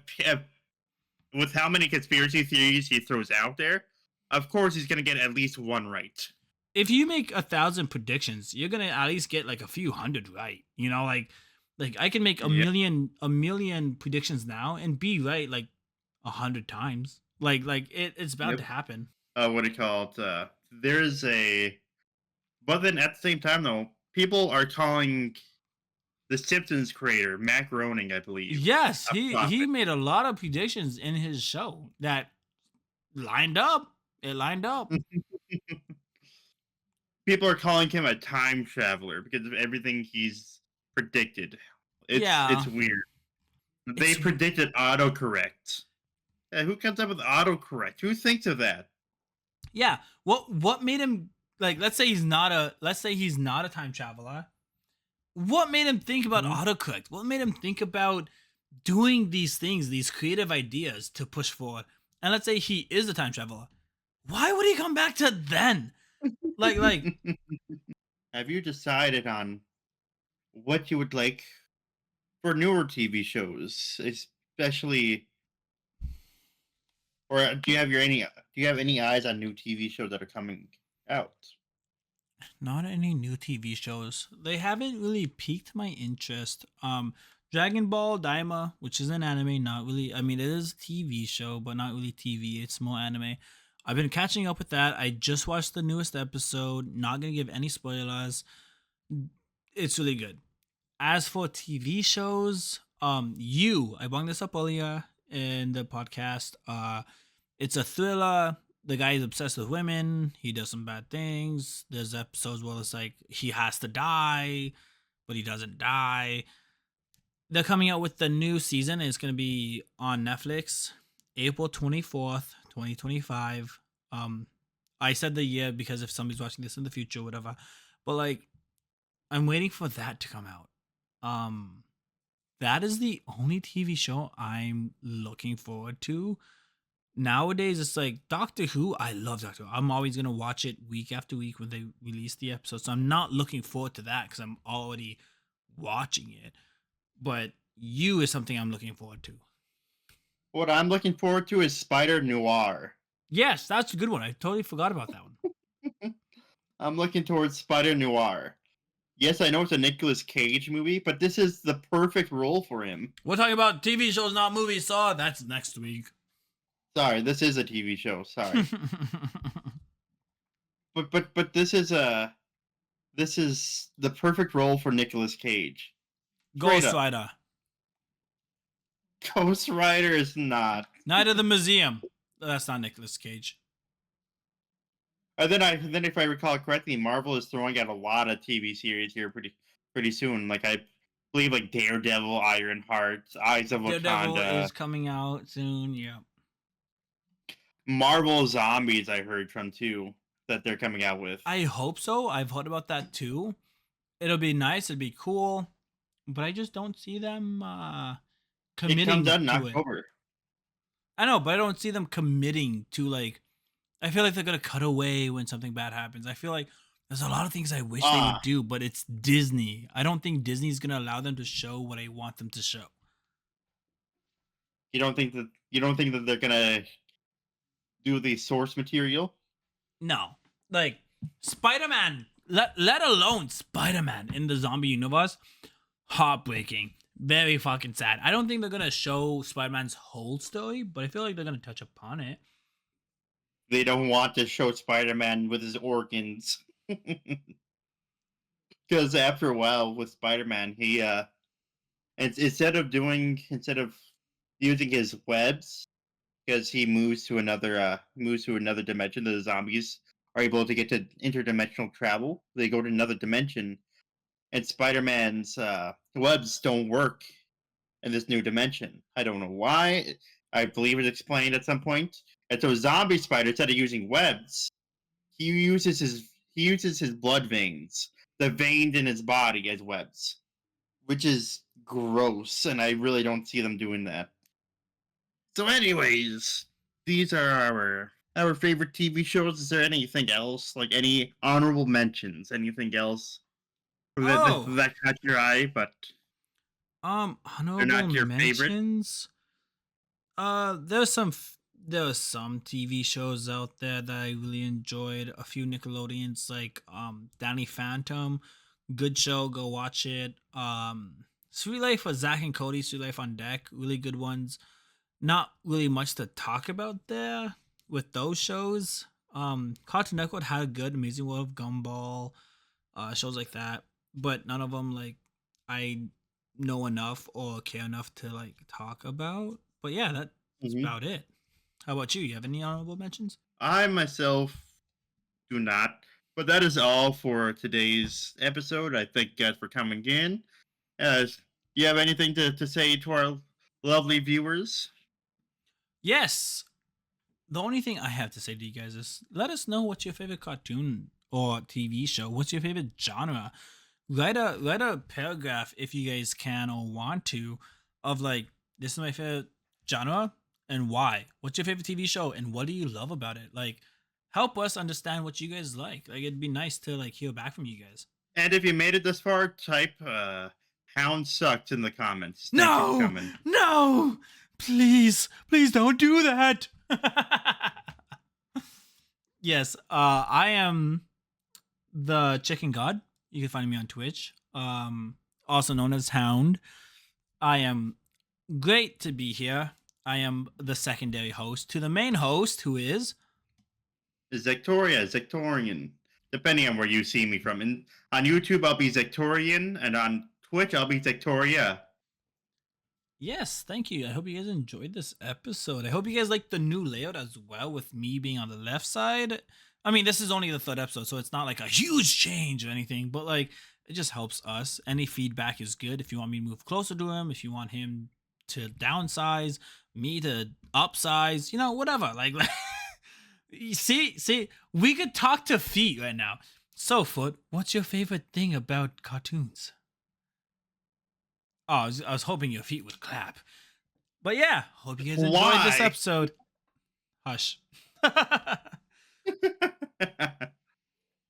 with how many conspiracy theories he throws out there. Of course, he's gonna get at least one right. If you make 1,000 predictions, you're gonna at least get like a few hundred right. You know, like I can make a Yep. million predictions now and be right like 100 times. Like it's bound Yep. to happen. What do you call it? There's a, but then at the same time, though, people are calling the Simpsons creator Matt Groening, I believe, Yes, a he prophet. made a lot of predictions in his show that lined up. It lined up. People are calling him a time traveler because of everything he's predicted. It's Yeah, weird. They it's predicted autocorrect. Who comes up with autocorrect? Who thinks of that? yeah. What made him like? Let's say he's not a time traveler. What made him think about Mhm. autocorrect? What made him think about doing these things, these creative ideas to push forward? And let's say he is a time traveler. Why would he come back to then? Like Have you decided on what you would like for newer TV shows, especially, or do you have any eyes on new TV shows that are coming out? not any new TV shows. They haven't really piqued my interest. Dragon Ball Daima, which is an anime, not really. I mean, it is a TV show, but not really TV. It's more anime. I've been catching up with that. I just watched the newest episode. Not gonna give any spoilers. It's really good. As for TV shows, I brought this up earlier in the podcast. It's a thriller. The guy is obsessed with women. He does some bad things. There's episodes where it's like he has to die, but he doesn't die. They're coming out with the new season. It's going to be on Netflix, April 24th, 2025. I said the year because if somebody's watching this in the future, whatever. But like, I'm waiting for that to come out. Um, that is the only TV show I'm looking forward to. Nowadays, it's like Doctor Who. I love Doctor Who. I'm always gonna watch it week after week when they release the episode. So I'm not looking forward to that because I'm already watching it. But You is something I'm looking forward to. What I'm looking forward to is Spider Noir. Yes, that's a good one. I totally forgot about that one. I'm looking towards Spider Noir. Yes, I know it's a Nicolas Cage movie, but this is the perfect role for him. We're talking about TV shows, not movies. So that's next week. Sorry, this is a TV show. Sorry, but this is the perfect role for Nicolas Cage. Straight Ghost up, Rider. Ghost Rider is not. Night of the Museum. That's not Nicolas Cage. And then if I recall correctly, Marvel is throwing out a lot of TV series here pretty soon. Like I believe like Daredevil, Ironheart, Eyes of Daredevil Wakanda, is coming out soon. Yeah. Marvel Zombies. I heard from too that they're coming out with. I hope so. I've heard about that too. It'll be nice. It'd be cool. But I just don't see them It comes committing out in to it. October. I know, but I don't see them committing to like. I feel like they're gonna cut away when something bad happens. I feel like there's a lot of things I wish they would Ah, do, but it's Disney. I don't think Disney's gonna allow them to show what I want them to show. you don't think that they're gonna do the source material? No, like Spider-Man, let alone Spider-Man in the zombie universe, heartbreaking, very fucking sad. I don't think they're gonna show Spider-Man's whole story, but I feel like they're gonna touch upon it. They don't want to show Spider-Man with his organs. Because after a while with Spider-Man, instead of using his webs, because he moves to another dimension, the zombies are able to get to interdimensional travel. They go to another dimension, and Spider-Man's webs don't work in this new dimension. I don't know why. I believe it's explained at some point. And so Zombie Spider, instead of using webs, he uses his blood veins, the veins in his body as webs, which is gross, and I really don't see them doing that. So, anyways, these are our favorite TV shows. Is there anything else, like any honorable mentions? Anything else Oh, that caught your eye, but they're honorable not your favorite? mentions. There was some TV shows out there that I really enjoyed. A few Nickelodeons like Danny Phantom, good show, go watch it. Sweet Life of Zach and Cody, Sweet Life on Deck, really good ones. Not really much to talk about there with those shows. Cartoon Network had a good Amazing World of Gumball, shows like that, but none of them like I know enough or care enough to like talk about. But yeah, that's Hmm. about it. How about you? You have any honorable mentions? I myself do not. But that is all for today's episode. I thank you guys for coming in. Do you have anything to say to our lovely viewers? Yes. The only thing I have to say to you guys is let us know what's your favorite cartoon or TV show. What's your favorite genre? Write a paragraph if you guys can or want to of like this is my favorite genre and why. What's your favorite TV show and what do you love about it? Like help us understand what you guys like. Like it'd be nice to like hear back from you guys. And if you made it this far, type Hound sucked in the comments. Thank you for No, coming. no, please don't do that. Yes, I am the Chicken God. You can find me on Twitch, also known as Hound. I am great to be here. I am the secondary host to the main host, who is. Zectorian. Depending on where you see me from. And on YouTube, I'll be Zectorian, and on Twitch, I'll be Zectoria. Yes, thank you. I hope you guys enjoyed this episode. I hope you guys like the new layout as well, with me being on the left side. I mean, this is only the third episode, so it's not like a huge change or anything, but like it just helps us. Any feedback is good. If you want me to move closer to him, if you want him to downsize, me to upsize, you know, whatever. Like you see, we could talk to feet right now. So, Foot, what's your favorite thing about cartoons? Oh, I was hoping your feet would clap. But yeah, hope you guys enjoyed this Why? episode. Hush.